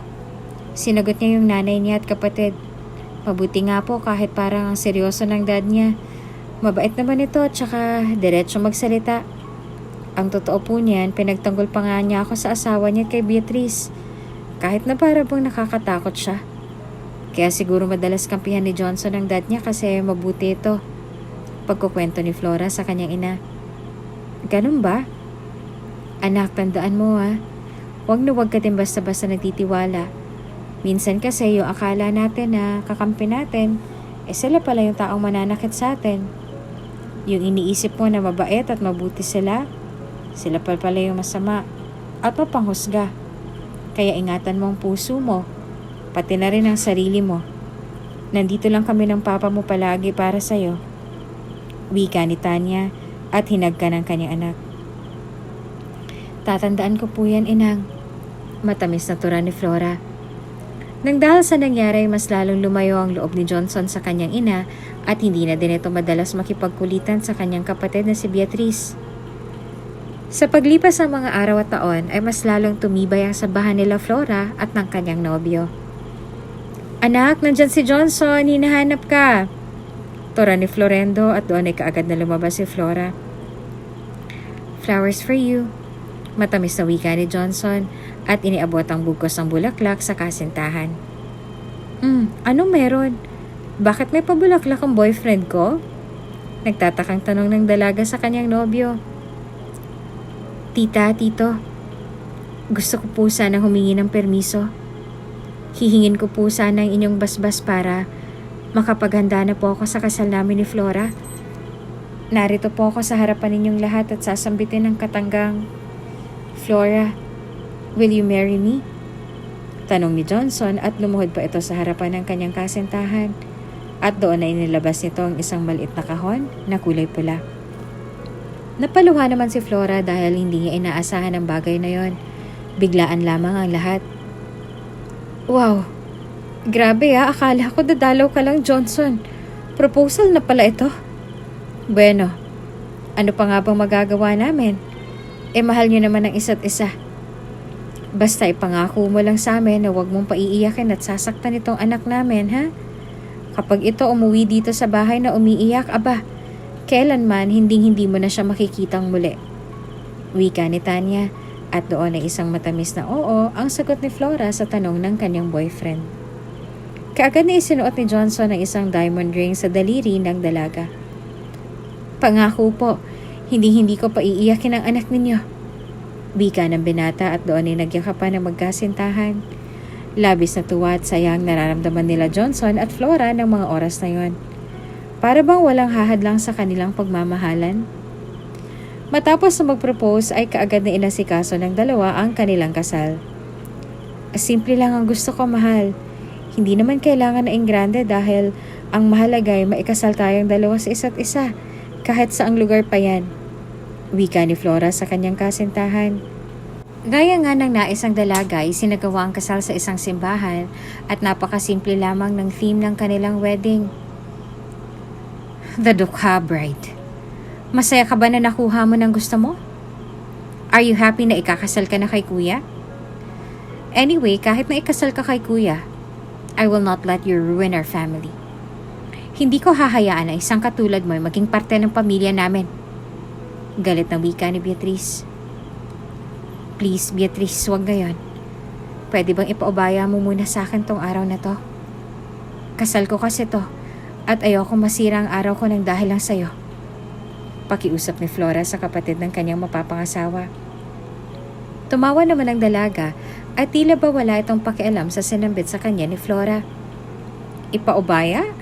Speaker 1: Sinagot niya yung nanay niya at kapatid. Mabuti nga po kahit parang ang seryoso ng dad niya. Mabait naman ito at saka diretso magsalita. Ang totoo po niyan, pinagtanggol pa nga niya ako sa asawa niya kay Beatrice. Kahit na para bang nakakatakot siya. Kaya siguro madalas kampihan ni Johnson ang dad niya kasi mabuti ito. Pagkukwento ni Flora sa kanyang ina. Ganun ba? Anak, tandaan mo huwag na huwag ka din basta-basta nagtitiwala. Minsan kasi yung akala natin na kakampi natin, sila pala yung taong mananakit sa atin. Yung iniisip mo na mabait at mabuti sila pala yung masama at mapanghusga. Kaya ingatan mo ang puso mo, pati na rin ang sarili mo. Nandito lang kami ng papa mo palagi para sa'yo. Wika ni Tanya at hinagka ng kanyang anak. Tatandaan ko po yan, inang. Matamis na tura ni Flora. Nang dahil sa nangyari, mas lalong lumayo ang loob ni Johnson sa kanyang ina at hindi na din ito madalas makipagkulitan sa kanyang kapatid na si Beatrice. Sa paglipas ng mga araw at taon ay mas lalong tumibay ang sabahan nila Flora at ng kanyang nobyo. Anak, nandyan si Johnson, hinahanap ka. Tura ni Florendo at doon ay kaagad na lumabas si Flora. Flowers for you. Matamis na wika ni Johnson at iniabot ang bugkos ng bulaklak sa kasintahan. Anong meron? Bakit may pabulaklak ang boyfriend ko? Nagtatakang tanong ng dalaga sa kanyang nobyo. Tita, tito, gusto ko po sana humingi ng permiso. Hihingin ko po sana ang inyong basbas para makapaghanda na po ako sa kasal namin ni Flora. Narito po ako sa harapan ninyong lahat at sasambitin ng katanggang, Flora, will you marry me? Tanong ni Johnson at lumuhod pa ito sa harapan ng kanyang kasintahan at doon ay nilabas nito ang isang maliit na kahon na kulay pula. Napaluha naman si Flora dahil hindi niya inaasahan ang bagay na yon. Biglaan lamang ang lahat. Wow, grabe akala ko dadalaw ka lang, Johnson. Proposal na pala ito. Bueno, ano pa nga bang magagawa namin? Mahal niyo naman ang isa't isa. Basta ipangako mo lang sa amin na huwag mong paiiyakin at sasaktan itong anak namin, ha? Kapag ito umuwi dito sa bahay na umiiyak, aba, kailanman hindi mo na siya makikitang muli. Wika ni Tanya at doon ay isang matamis na oo ang sagot ni Flora sa tanong ng kanyang boyfriend. Kaagad na isinuot ni Johnson ang isang diamond ring sa daliri ng dalaga. Pangako po, hindi ko paiiyakin ang anak ninyo. Wika ng binata at doon ay nagyakapan ng magkasintahan. Labis na tuwa at sayang nararamdaman nila Johnson at Flora ng mga oras na yon. Para bang walang hahadlang sa kanilang pagmamahalan? Matapos na mag-propose ay kaagad na inasikaso ng dalawa ang kanilang kasal. Simple lang ang gusto ko, mahal. Hindi naman kailangan na ingrande dahil ang mahalaga ay maikasal tayong dalawa sa isa't isa, kahit saang lugar pa yan. Wika ni Flora sa kanyang kasintahan. Gaya nga ng naisang dalaga ay sinagawa ang kasal sa isang simbahan at napakasimple lamang ng theme ng kanilang wedding. The Dukha Bride. Masaya ka ba na nakuha mo ng gusto mo? Are you happy na ikakasal ka na kay kuya? Anyway, kahit na ikasal ka kay kuya, I will not let you ruin our family. Hindi ko hahayaan na isang katulad mo ay maging parte ng pamilya namin. Galit na wika ni Beatrice. Please, Beatrice, huwag ngayon. Pwede bang ipaubaya mo muna sa akin tong araw na to? Kasal ko kasi to at ayoko masira ang araw ko ng dahil lang sa'yo. Pakiusap ni Flora sa kapatid ng kanyang mapapangasawa. Tumawa naman ang dalaga at tila ba wala itong pakialam sa sinambit sa kanya ni Flora. Ipaubaya?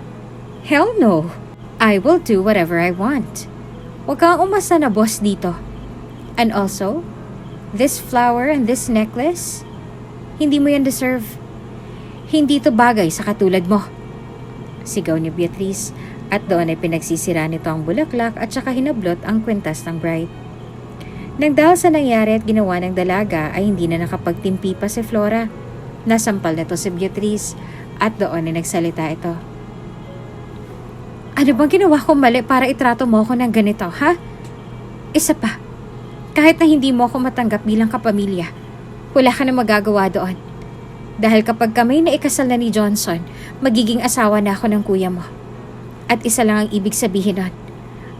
Speaker 1: Hell no! I will do whatever I want. Huwag kang umasa na boss dito. And also, this flower and this necklace, hindi mo yan deserve. Hindi to bagay sa katulad mo. Sigaw ni Beatrice at doon ay pinagsisira nito ang bulaklak at saka hinablot ang kwintas ng bride. Nang dahil sa nangyari at ginawa ng dalaga ay hindi na nakapagtimpi pa si Flora. Nasampal na to si Beatrice at doon ay nagsalita ito. Ano bang ginawa kong mali para itrato mo ako ng ganito, ha? Isa pa, kahit na hindi mo ako matanggap bilang kapamilya, wala ka na magagawa doon. Dahil kapag kami na ikasal na ni Johnson, magiging asawa na ako ng kuya mo. At isa lang ang ibig sabihin nun,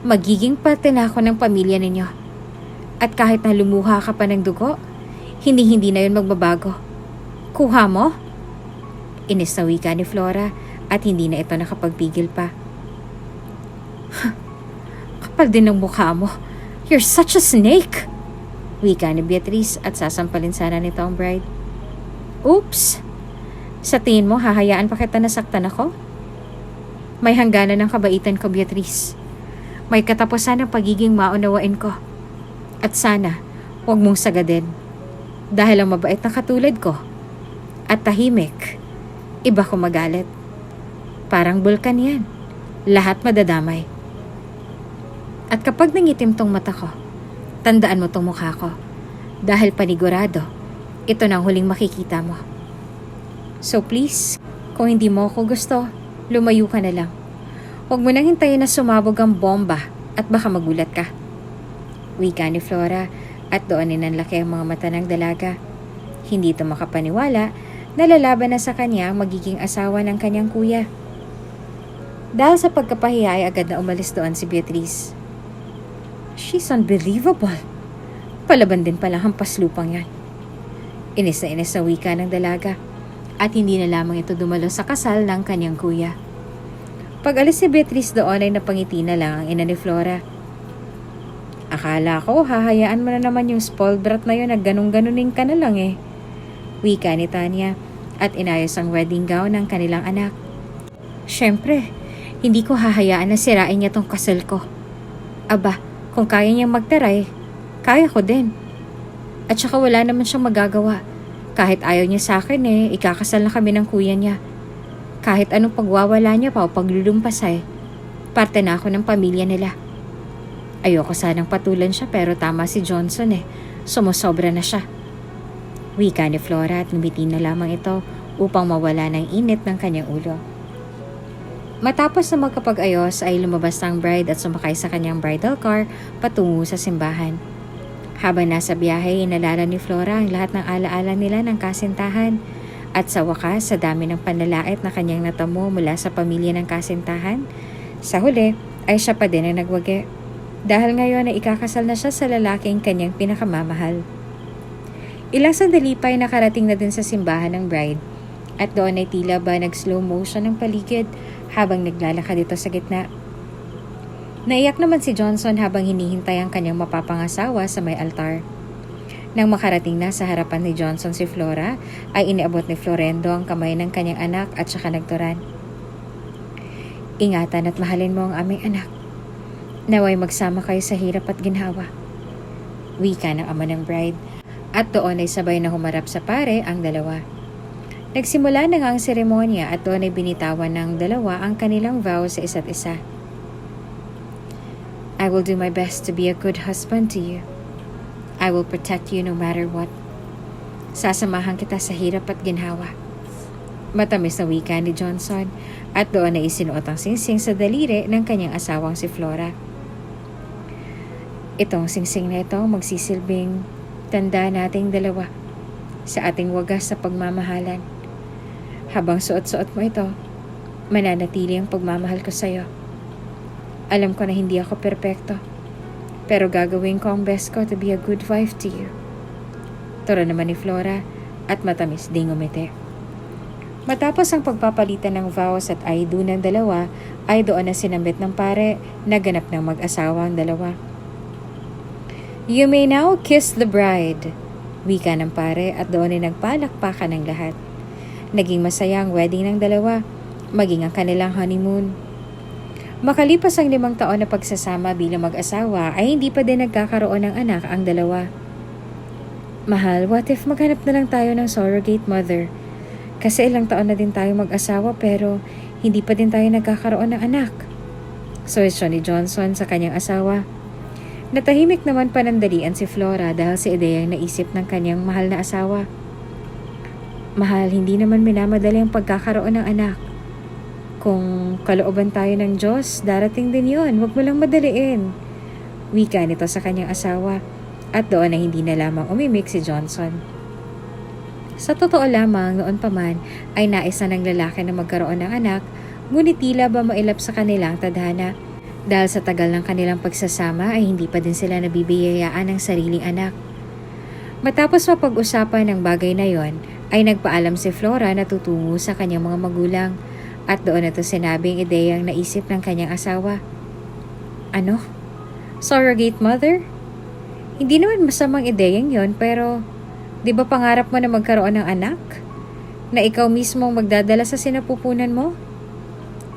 Speaker 1: magiging parte na ako ng pamilya ninyo. At kahit na lumuha ka pa ng dugo, hindi na yun magbabago. Kuha mo? Inis na wika ni Flora at hindi na ito nakapagpigil pa. Kapal din ng mukha mo. You're such a snake! Wika ni Beatrice at sasampalin sana nito ang bride. Oops! Sa tingin mo, hahayaan pa kita nasaktan ako? May hangganan ng kabaitan ko, Beatrice. May katapusan ng pagiging maunawain ko. At sana, huwag mong sagadin. Dahil ang mabait na katulad ko at tahimik, iba ko magalit. Parang bulkan yan. Lahat madadamay. At kapag nangitim tong mata ko, tandaan mo tong mukha ko. Dahil panigurado, ito na ang huling makikita mo. So please, kung hindi mo ako gusto, lumayo ka na lang. Huwag mo nang hintayin na sumabog ang bomba at baka magulat ka. Wika ni Flora at doon nanlaki ang mga mata ng dalaga. Hindi ito makapaniwala na lalaban na sa kanya ang magiging asawa ng kanyang kuya. Dahil sa pagkapahiya ay agad na umalis doon si Beatrice. She's unbelievable. Palaban din pala hampas lupang yan. Inis na wika ng dalaga at hindi na lamang ito dumalo sa kasal ng kanyang kuya. Pag alis si Beatrice doon ay napangiti na lang ang ina ni Flora. Akala ko hahayaan mo na naman yung spoiled brat na yun na ganun-ganunin ka na lang eh. Wika ni Tanya at inayos ang wedding gown ng kanilang anak. Siyempre, hindi ko hahayaan na sirain niya tong kasal ko. Aba, kung kaya niyang magtaray, kaya ko din. At saka wala naman siyang magagawa. Kahit ayaw niya sa akin ikakasal na kami ng kuya niya. Kahit anong pagwawala niya pa o paglulumpasay, parte na ako ng pamilya nila. Ayoko sanang patulan siya pero tama si Johnson sumusobra na siya. Wika ni Flora at ngumiti na lamang ito upang mawala ng init ng kanyang ulo. Matapos na magkapag-ayos ay lumabas ang bride at sumakay sa kanyang bridal car patungo sa simbahan. Habang nasa biyahe, inalala ni Flora ang lahat ng alaala nila ng kasintahan. At sa wakas, sa dami ng panlalait na kanyang natamo mula sa pamilya ng kasintahan, sa huli ay siya pa din ang nagwagi. Dahil ngayon ay ikakasal na siya sa lalaking kanyang pinakamamahal. Ilang sandali pa ay nakarating na din sa simbahan ng bride. At doon ay tila ba nag-slow motion ng paligid habang naglalakad dito sa gitna. Naiyak naman si Johnson habang hinihintay ang kanyang mapapangasawa sa may altar. Nang makarating na sa harapan ni Johnson si Flora, ay iniabot ni Florendo ang kamay ng kanyang anak at saka nagturan. Ingatan at mahalin mo ang aming anak. Naway magsama kayo sa hirap at ginhawa. Wika ng ama ng bride. At doon ay sabay na humarap sa pare ang dalawa. Nagsimula na nga ang seremonya at doon ay binitawan ng dalawa ang kanilang vow sa isa't isa. I will do my best to be a good husband to you. I will protect you no matter what. Sasamahan kita sa hirap at ginhawa. Matamis na wika ni Johnson at doon ay isinuot ang singsing sa daliri ng kanyang asawang si Flora. Itong singsing na ito magsisilbing tanda nating dalawa sa ating wagas sa pagmamahalan. Habang suot-suot mo ito, mananatili ang pagmamahal ko sa iyo. Alam ko na hindi ako perpekto, pero gagawin ko ang best ko to be a good wife to you. Turo naman ni Flora at matamis ding umiti. Matapos ang pagpapalitan ng vows at I do ng dalawa, ay doon na sinambit ng pare na ganap ng mag-asawa ang dalawa. You may now kiss the bride, wika ng pare at doon ay nagpalakpakan ng lahat. Naging masaya ang wedding ng dalawa, maging ang kanilang honeymoon. Makalipas ang 5 taon na pagsasama bilang mag-asawa ay hindi pa din nagkakaroon ng anak ang dalawa. Mahal, what if maghanap na lang tayo ng surrogate mother? Kasi ilang taon na din tayo mag-asawa pero hindi pa din tayo nagkakaroon ng anak. Suwestyon ni Johnson sa kanyang asawa. Natahimik naman panandalian si Flora dahil sa ideyang naisip ng kanyang mahal na asawa. Mahal, hindi naman minamadali ang pagkakaroon ng anak. Kung kalooban tayo ng Diyos, darating din yon. Huwag mo lang madaliin. Wika nito sa kanyang asawa at doon na hindi na lamang umimik si Johnson. Sa totoo lamang, noon pa man ay nais na ng lalaki na magkaroon ng anak, ngunit tila ba mailap sa kanilang tadhana. Dahil sa tagal ng kanilang pagsasama ay hindi pa din sila nabibiyayaan ng sariling anak. Matapos mapag-usapan ng bagay na yon, ay nagpaalam si Flora na tutungo sa kanyang mga magulang. At doon ito sinabing ideyang naisip ng kanyang asawa. Ano? Surrogate mother? Hindi naman masamang ideyang yon pero di ba pangarap mo na magkaroon ng anak? Na ikaw mismo magdadala sa sinapupunan mo?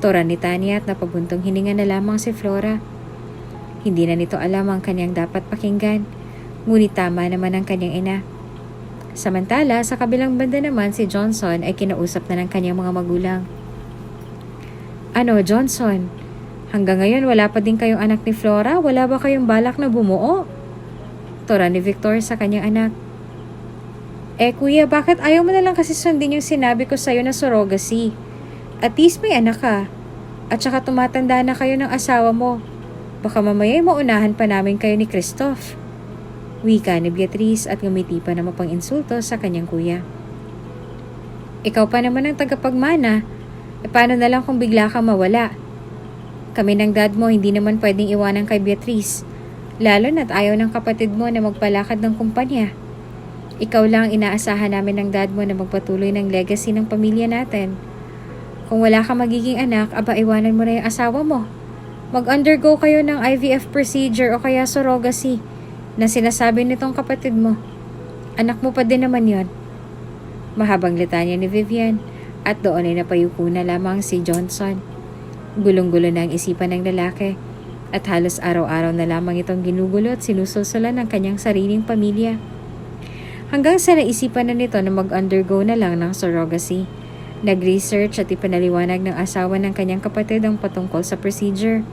Speaker 1: Tora ni Tanya at napabuntong hininga na lamang si Flora. Hindi na nito alam ang kanyang dapat pakinggan, ngunit tama naman ang kanyang ina. Samantala, sa kabilang banda naman si Johnson ay kinausap na ng kanyang mga magulang. Ano, Johnson? Hanggang ngayon wala pa din kayong anak ni Flora? Wala ba kayong balak na bumuo? Tora ni Victor sa kanyang anak. Kuya, bakit ayaw mo na lang kasi sundin yung sinabi ko sa'yo na surrogacy? At least may anak ka. At saka tumatanda na kayo ng asawa mo. Baka mamaya maunahan pa namin kayo ni Christoph. Wika ni Beatrice at ngumiti pa na mapang-insulto sa kanyang kuya. Ikaw pa naman ang tagapagmana. Paano na lang kung bigla ka mawala? Kami ng dad mo hindi naman pwedeng iwanan kay Beatrice. Lalo na't ayaw ng kapatid mo na magpalakad ng kumpanya. Ikaw lang ang inaasahan namin ng dad mo na magpatuloy ng legacy ng pamilya natin. Kung wala ka magiging anak, aba iwanan mo na yung asawa mo. Mag-undergo kayo ng IVF procedure o kaya surrogacy na sinasabi nitong kapatid mo. Anak mo pa din naman yon. Mahabang litanya ni Vivian. At doon ay napayuko na lamang si Johnson. Gulong-gulo na ang isipan ng lalaki at halos araw-araw na lamang itong ginugulo at sinusulsulan ng kanyang sariling pamilya. Hanggang sa naisipan na nito na mag-undergo na lang ng surrogacy. Nag-research at ipinaliwanag ng asawa ng kanyang kapatid ang patungkol sa procedure.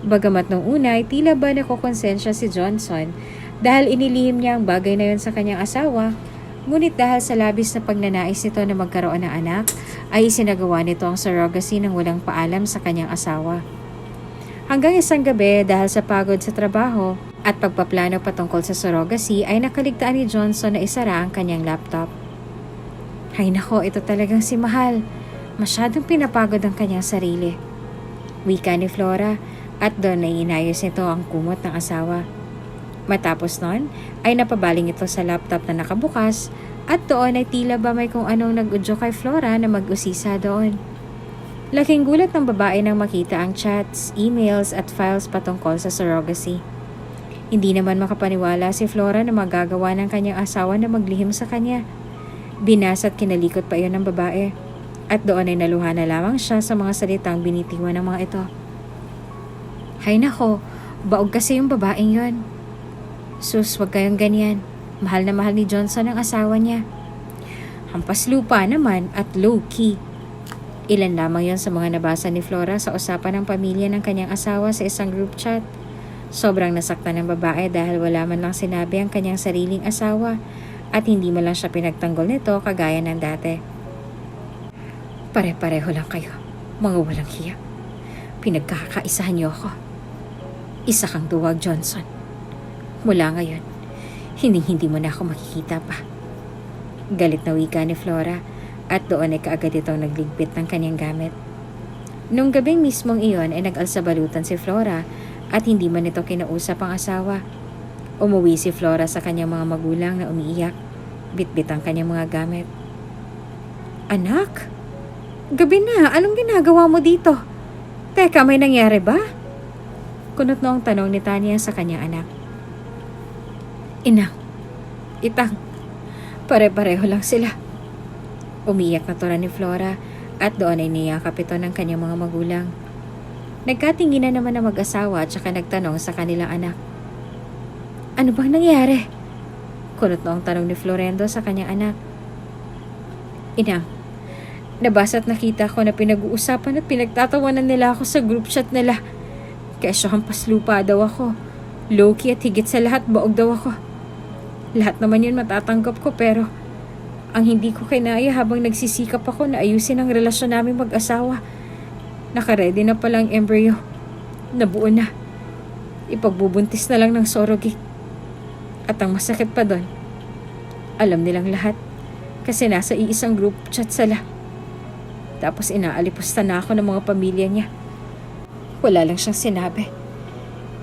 Speaker 1: Bagamat nung una ay tila ba nakokonsensya si Johnson dahil inilihim niya ang bagay na yon sa kanyang asawa. Ngunit dahil sa labis na pagnanais nito na magkaroon ng anak, ay isinagawa nito ang surrogacy ng walang paalam sa kanyang asawa. Hanggang isang gabi dahil sa pagod sa trabaho, at pagpaplano patungkol sa surrogacy ay nakaligtaan ni Johnson na isara ang kanyang laptop. Hay nako, ito talagang si Mahal. Masyadong pinapagod ang kanyang sarili. Wika ni Flora at doon ay inayos nito ang kumot ng asawa. Matapos nun ay napabaling ito sa laptop na nakabukas at doon ay tila ba may kung anong nag-udyo kay Flora na mag-usisa doon. Laking gulat ng babae nang makita ang chats, emails at files patungkol sa surrogacy. Hindi naman makapaniwala si Flora na magagawa ng kanyang asawa na maglihim sa kanya. Binasa at kinalikot pa iyon ng babae at doon ay naluha na lamang siya sa mga salitang binitiwan ng mga ito. Hay nako, baog kasi yung babaeng yon. Sus, wag kayong ganyan. Mahal na mahal ni Johnson ang asawa niya. Hampas lupa naman at low-key. Ilan lamang yon sa mga nabasa ni Flora sa usapan ng pamilya ng kanyang asawa sa isang group chat. Sobrang nasaktan ng babae dahil wala man lang sinabi ang kanyang sariling asawa at hindi man lang siya pinagtanggol nito kagaya ng dati. Pare-pareho lang kayo, mga walang hiya. Pinagkakaisahan niyo ako. Isa kang duwag, Johnson. Mula ngayon, hindi mo na ako makikita pa. Galit na wika ni Flora at doon ay kaagad itong nagligpit ng kanyang gamit. Nung gabing mismong iyon ay nag-alsabalutan si Flora at hindi man ito kinausap ang asawa. Umuwi si Flora sa kanyang mga magulang na umiiyak. Bitbit ang kanyang mga gamit. Anak? Gabi na, anong ginagawa mo dito? Teka, may nangyari ba? Kunot noong tanong ni Tanya sa kanyang anak. Ina, itang, pare-pareho lang sila. Umiyak na tura ni Flora at doon ay niyakap ito ng kanyang mga magulang. Nagkatinginan naman ang mag-asawa at saka nagtanong sa kanilang anak. Ano bang nangyari? Kunot noong tanong ni Florendo sa kanyang anak. Ina, nabasa at nakita ko na pinag-uusapan at pinagtatawanan nila ako sa group chat nila. Kesyo hampas lupa daw ako. Low-key at higit sa lahat baog daw ako. Lahat naman yun matatanggap ko pero ang hindi ko kinaya habang nagsisikap ako na ayusin ang relasyon namin mag-asawa. Nakaredy na pala ang embryo. Nabuo na. Ipagbubuntis na lang ng surrogate. At ang masakit pa doon, alam nilang lahat kasi nasa iisang group chat sila. Tapos inaalipusta na ako ng mga pamilya niya. Wala lang siyang sinabi.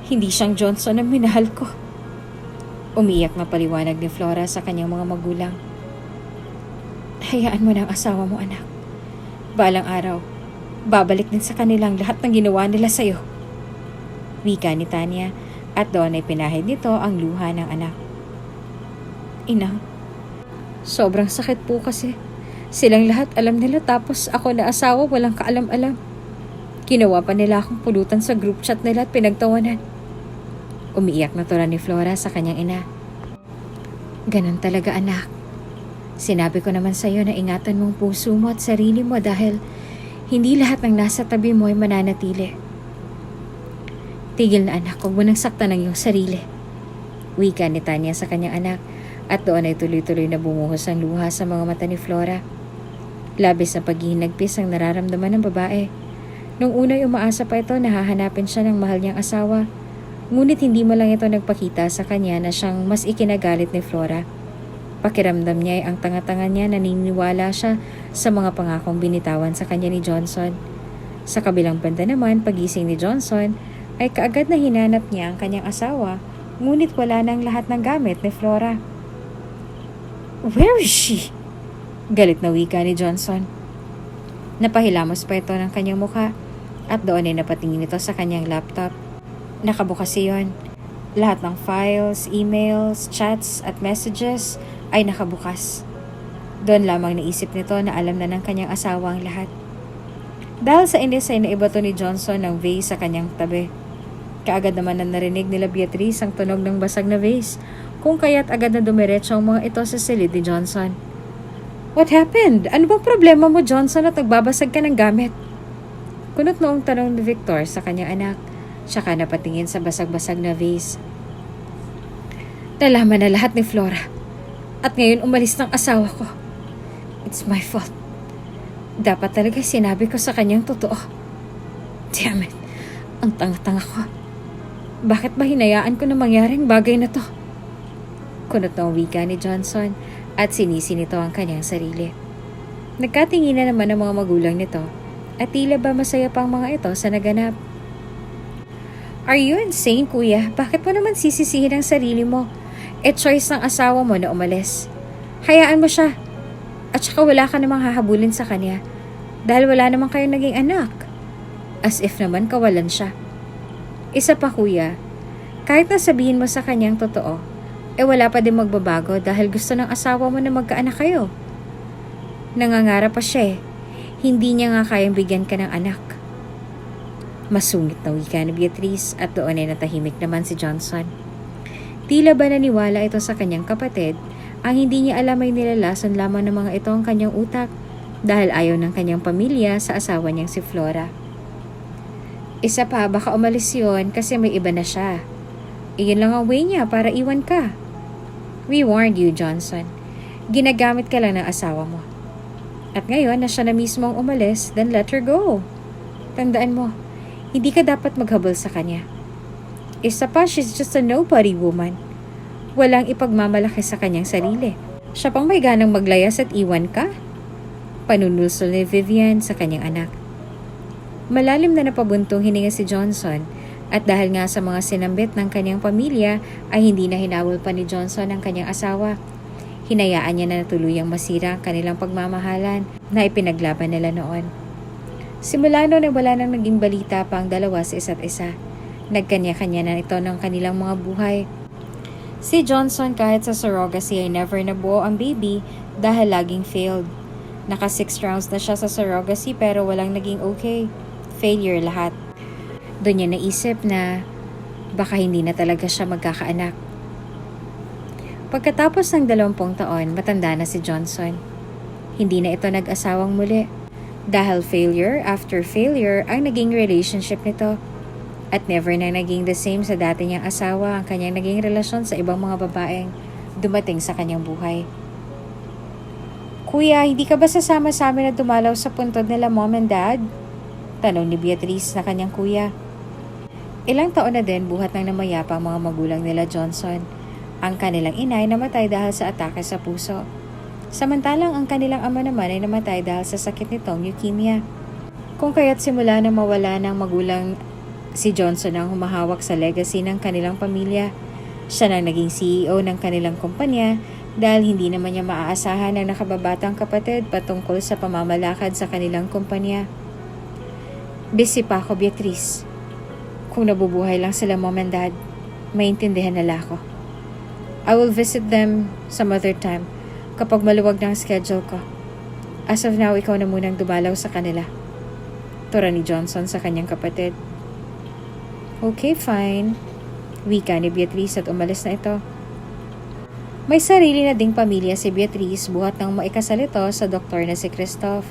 Speaker 1: Hindi siyang Johnson ang minahal ko. Umiyak na paliwanag ni Flora sa kanyang mga magulang. Hayaan mo na ang asawa mo, anak. Balang araw, babalik din sa kanilang lahat ng ginawa nila sa'yo. Wika ni Tanya at doon ay pinahid nito ang luha ng anak. Inang, sobrang sakit po kasi. Silang lahat alam nila tapos ako na asawa walang kaalam-alam. Ginawa pa nila akong pulutan sa group chat nila at pinagtawanan. Umiiyak na tura ni Flora sa kanyang ina. Ganon talaga, anak. Sinabi ko naman sa'yo na ingatan mong puso mo at sarili mo dahil hindi lahat ng nasa tabi mo ay mananatili. Tigil na, anak, huwag mo nang saktan ng iyong sarili. Wika ni Tanya sa kanyang anak at doon ay tuloy-tuloy na bumuhos ang luha sa mga mata ni Flora. Labis na paghihinagpis ang nararamdaman ng babae. Nung una'y umaasa pa ito na hahanapin siya ng mahal niyang asawa. Ngunit hindi mo lang ito nagpakita sa kanya na siyang mas ikinagalit ni Flora. Pakiramdam niya ay ang tanga-tanga niya, naniniwala siya sa mga pangakong binitawan sa kanya ni Johnson. Sa kabilang banda naman, pagising ni Johnson, ay kaagad na hinanap niya ang kanyang asawa, ngunit wala nang lahat ng gamit ni Flora. Where is she? Galit na wika ni Johnson. Napahilamos pa ito ng kanyang mukha at doon ay napatingin ito sa kanyang laptop. Nakabukas iyon. Lahat ng files, emails, chats at messages ay nakabukas. Doon lamang naisip nito na alam na ng kanyang asawa ang lahat. Dahil sa inis ay naibato ni Johnson ng vase sa kanyang tabi. Kaagad naman na narinig nila Beatrice ang tunog ng basag na vase, kung kaya't agad na dumiretso ang mga ito sa silid ni Johnson. What happened? Ano bang problema mo, Johnson, at nagbabasag ka ng gamit? Kunot noong tanong ni Victor sa kanyang anak, saka napatingin sa basag-basag na vase. Nalaman na lahat ni Flora. At ngayon umalis ng asawa ko. It's my fault. Dapat talaga sinabi ko sa kanyang totoo. Damn it. Ang tanga-tanga ko. Bakit ba hinayaan ko na mangyaring bagay na to? Kunot ng wika ni Johnson at sinisi nito ang kanyang sarili. Nagkatingin na naman ang mga magulang nito at tila ba masaya pang mga ito sa naganap. Are you insane, kuya? Bakit mo naman sisisihin ang sarili mo? Choice ng asawa mo na umalis. Hayaan mo siya. At saka wala ka namang hahabulin sa kanya dahil wala namang kayong naging anak. As if naman kawalan siya. Isa pa, kuya, kahit na sabihin mo sa kanyang totoo, wala pa din magbabago dahil gusto ng asawa mo na magkaanak kayo. Nangangarap pa siya eh. Hindi niya nga kayang bigyan ka ng anak. Masungit na wika ni Beatrice at doon ay natahimik naman si Johnson. Tila ba naniwala ito sa kanyang kapatid, ang hindi niya alam ay nilalason lamang ng mga ito ang kanyang utak dahil ayaw ng kanyang pamilya sa asawa niyang si Flora. Isa pa, baka umalis yun kasi may iba na siya. Iyon lang ang way niya para iwan ka. We warned you, Johnson. Ginagamit ka lang ng asawa mo. At ngayon na siya na mismo ang umalis, then let her go. Tandaan mo, hindi ka dapat maghabol sa kanya. Isa pa, she's just a nobody woman. Walang ipagmamalaki sa kanyang sarili. Siya pang may ganang maglayas at iwan ka? Panunulsol ni Vivian sa kanyang anak. Malalim na napabuntong hininga si Johnson at dahil nga sa mga sinambit ng kanyang pamilya ay hindi na hinawol pa ni Johnson ang kanyang asawa. Hinayaan niya na natuluyang masira ang kanilang pagmamahalan na ipinaglaban nila noon. Simula noon ay wala nang naging balita pa ang dalawa sa isa't isa. Nagkanya-kanya na ito ng kanilang mga buhay. Si Johnson kahit sa surrogacy ay never nabuo ang baby dahil laging failed. Naka 6 rounds na siya sa surrogacy pero walang naging okay. Failure lahat. Doon niya naisip na baka hindi na talaga siya magkakaanak. Pagkatapos ng 20 taon, matanda na si Johnson. Hindi na ito nag-asawang muli. Dahil failure after failure ang naging relationship nito. At never na naging the same sa dati niyang asawa ang kanyang naging relasyon sa ibang mga babaeng dumating sa kanyang buhay. Kuya, hindi ka ba sasama sa amin na dumalaw sa puntod nila mom and dad? Tanong ni Beatrice na kanyang kuya. Ilang taon na din buhat ng namayapa ang mga magulang nila Johnson. Ang kanilang inay namatay dahil sa atake sa puso. Samantalang ang kanilang ama naman ay namatay dahil sa sakit nitong leukemia. Kung kaya't simula na mawala ng magulang si Johnson ang humahawak sa legacy ng kanilang pamilya. Siya nang naging CEO ng kanilang kumpanya dahil hindi naman niya maaasahan ang nakababatang kapatid patungkol sa pamamalakad sa kanilang kumpanya. Busy pa ako, Beatrice. Kung nabubuhay lang sila mom and dad, maintindihan nila ako. I will visit them some other time kapag maluwag na ang schedule ko. As of now, ikaw na munang dumalaw sa kanila. Tura ni Johnson sa kanyang kapatid. Okay, fine. Wika ni Beatrice at umalis na ito. May sarili na ding pamilya si Beatrice buhat ng maikasal ito sa doktor na si Christoph.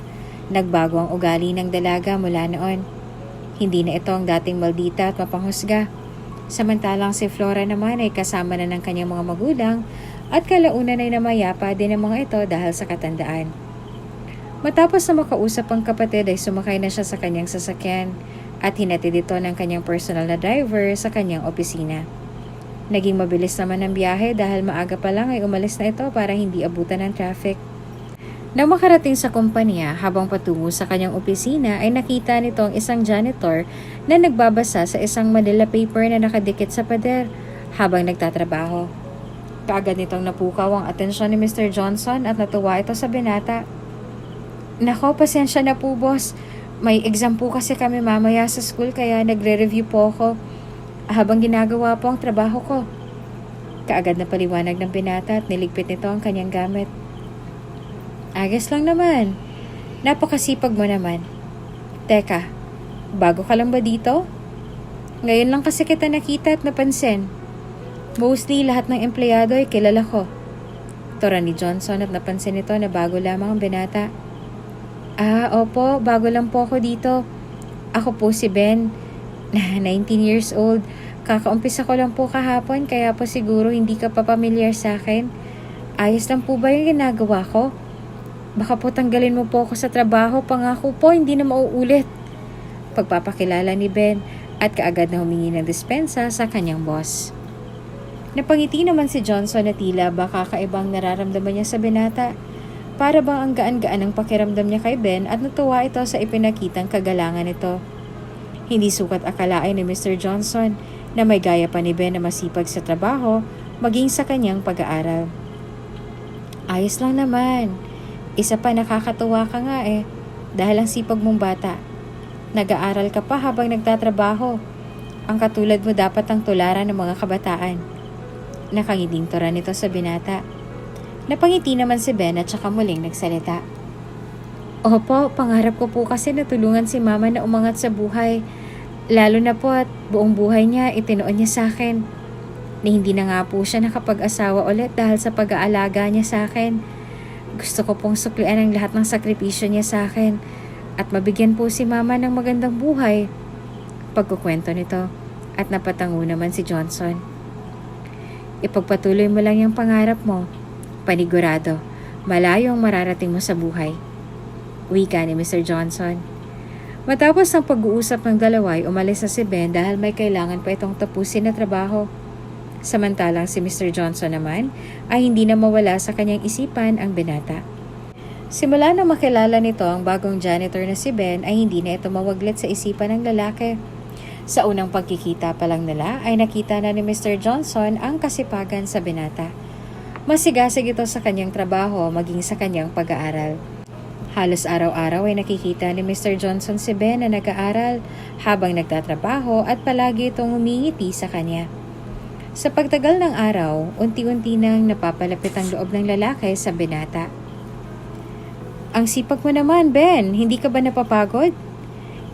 Speaker 1: Nagbago ang ugali ng dalaga mula noon. Hindi na ito ang dating maldita at mapanghusga. Samantalang si Flora naman ay kasama na ng kanyang mga magulang at kalaunan ay namayapa din ang mga ito dahil sa katandaan. Matapos na makausap ang kapatid ay sumakay na siya sa kanyang sasakyan at hinatid ito ng kanyang personal na driver sa kanyang opisina. Naging mabilis naman ang biyahe dahil maaga pa lang ay umalis na ito para hindi abutan ng traffic. Nang makarating sa kumpanya, habang patungo sa kanyang opisina ay nakita nito ang isang janitor na nagbabasa sa isang Manila paper na nakadikit sa pader habang nagtatrabaho. Kaagad nitong napukaw ang atensyon ni Mr. Johnson at natuwa ito sa binata. Nako, pasensya na po boss. May exam po kasi kami mamaya sa school kaya nagre-review po ako habang ginagawa po ang trabaho ko. Kaagad na paliwanag ng binata at niligpit nito ang kanyang gamit. Agos lang naman. Napakasipag mo naman. Teka, bago ka lang ba dito? Ngayon lang kasi kita nakita at napansin. Mostly lahat ng empleyado ay kilala ko. Tura ni Johnson at napansin nito na bago lamang ang binata. Opo, bago lang po ako dito. Ako po si Ben, 19 years old. Kakaumpisa ko lang po kahapon kaya po siguro hindi ka pa familiar sa akin. Ayos lang po ba yung ginagawa ko? Baka po tanggalin mo po ako sa trabaho, pangako po hindi na mauulit. Pagpapakilala ni Ben at kaagad na humingi ng dispensa sa kanyang boss. Napangiti naman si Johnson na tila baka kakaibang nararamdaman niya sa binata. Para bang ang gaan-gaan ang pakiramdam niya kay Ben at natuwa ito sa ipinakitang kagalangan nito. Hindi sukat akalain ni Mr. Johnson na may gaya pa ni Ben na masipag sa trabaho maging sa kanyang pag-aaral. Ayos lang naman. Isa pa nakakatuwa ka nga dahil ang sipag mong bata. Nag-aaral ka pa habang nagtatrabaho. Ang katulad mo dapat ang tularan ng mga kabataan. Nakangiting tura nito sa binata. Napangiti naman si Ben at saka muling nagsalita. Opo, pangarap ko po kasi natulungan si mama na umangat sa buhay. Lalo na po at buong buhay niya itinoon niya sa akin. Na hindi na nga po siya nakapag-asawa ulit dahil sa pag-aalaga niya sa akin. Gusto ko pong suklian ang lahat ng sakripisyo niya sa akin at mabigyan po si mama ng magandang buhay. Pagkukwento nito at napatango naman si Johnson. Ipagpatuloy mo lang yung pangarap mo. Panigurado, malayo ang mararating mo sa buhay. Wika ni Mr. Johnson. Matapos ang pag-uusap ng dalawa ay umalis na si Ben dahil may kailangan pa itong tapusin na trabaho. Samantalang si Mr. Johnson naman ay hindi na mawala sa kanyang isipan ang binata. Simula na makilala nito ang bagong janitor na si Ben ay hindi na ito mawaglit sa isipan ng lalaki. Sa unang pagkikita pa lang nila ay nakita na ni Mr. Johnson ang kasipagan sa binata. Masigasig ito sa kanyang trabaho maging sa kanyang pag-aaral. Halos araw-araw ay nakikita ni Mr. Johnson si Ben na nag-aaral habang nagtatrabaho at palagi itong humingiti sa kanya. Sa pagtagal ng araw, unti-unti nang napapalapit ang loob ng lalaki sa binata. Ang sipag mo naman, Ben. Hindi ka ba napapagod?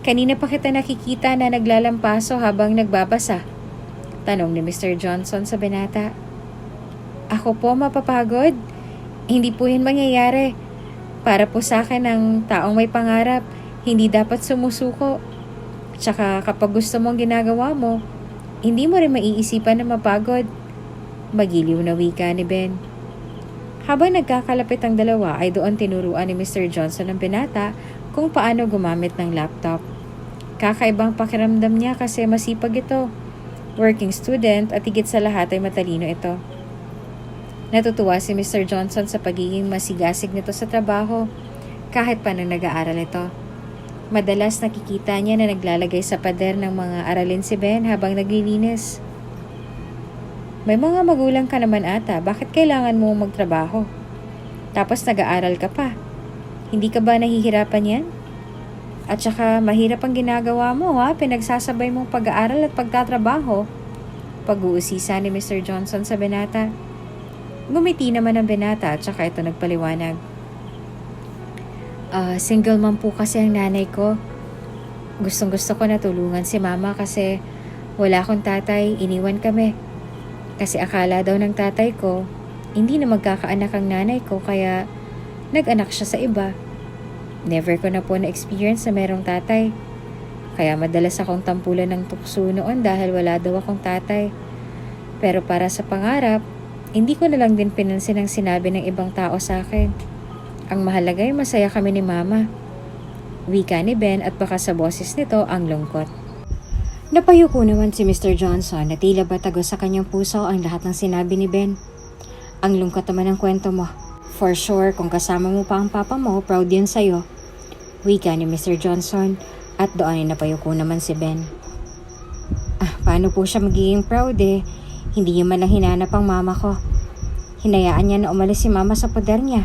Speaker 1: Kanina pa kita nakikita na naglalampaso habang nagbabasa. Tanong ni Mr. Johnson sa binata. Ako po mapapagod? Hindi po yun mangyayari. Para po sa akin ang taong may pangarap, hindi dapat sumusuko. Tsaka kapag gusto mong ginagawa mo, hindi mo rin maiisipan na mapagod. Magiliw na wika ni Ben. Habang nagkakalapit ang dalawa ay doon tinuruan ni Mr. Johnson ang binata kung paano gumamit ng laptop. Kakaibang pakiramdam niya kasi masipag ito. Working student at higit sa lahat ay matalino ito. Natutuwa si Mr. Johnson sa pagiging masigasig nito sa trabaho kahit pa nang nag-aaral ito. Madalas nakikita niya na naglalagay sa pader ng mga aralin si Ben habang naglilinis. May mga magulang ka naman ata, bakit kailangan mo magtrabaho? Tapos nag-aaral ka pa. Hindi ka ba nahihirapan yan? At saka mahirap ang ginagawa mo pinagsasabay mong pag-aaral at pagtatrabaho. Pag-uusisa ni Mr. Johnson sa binata. Ngumiti naman ang binata at saka ito nagpaliwanag. Single mom po kasi ang nanay ko. Gustong-gusto ko na tulungan si mama kasi wala akong tatay, iniwan kami. Kasi akala daw ng tatay ko, hindi na magkakaanak ang nanay ko kaya nag-anak siya sa iba. Never ko na po na-experience na merong tatay. Kaya madalas akong tampulan ng tukso noon dahil wala daw akong tatay. Pero para sa pangarap, hindi ko na lang din pinansin ang sinabi ng ibang tao sa akin. Ang mahalaga ay masaya kami ni mama. Wika ni Ben at baka sa boses nito ang lungkot. Napayuko naman si Mr. Johnson na tila batago sa kanyang puso ang lahat ng sinabi ni Ben. Ang lungkot naman ng kwento mo. For sure, kung kasama mo pa ang papa mo, proud yun sa'yo. Wika ni Mr. Johnson at doon ay napayuko naman si Ben. Paano po siya magiging proud Hindi niya man lang hinanap ang mama ko. Hinayaan niya na umalis si mama sa poder niya.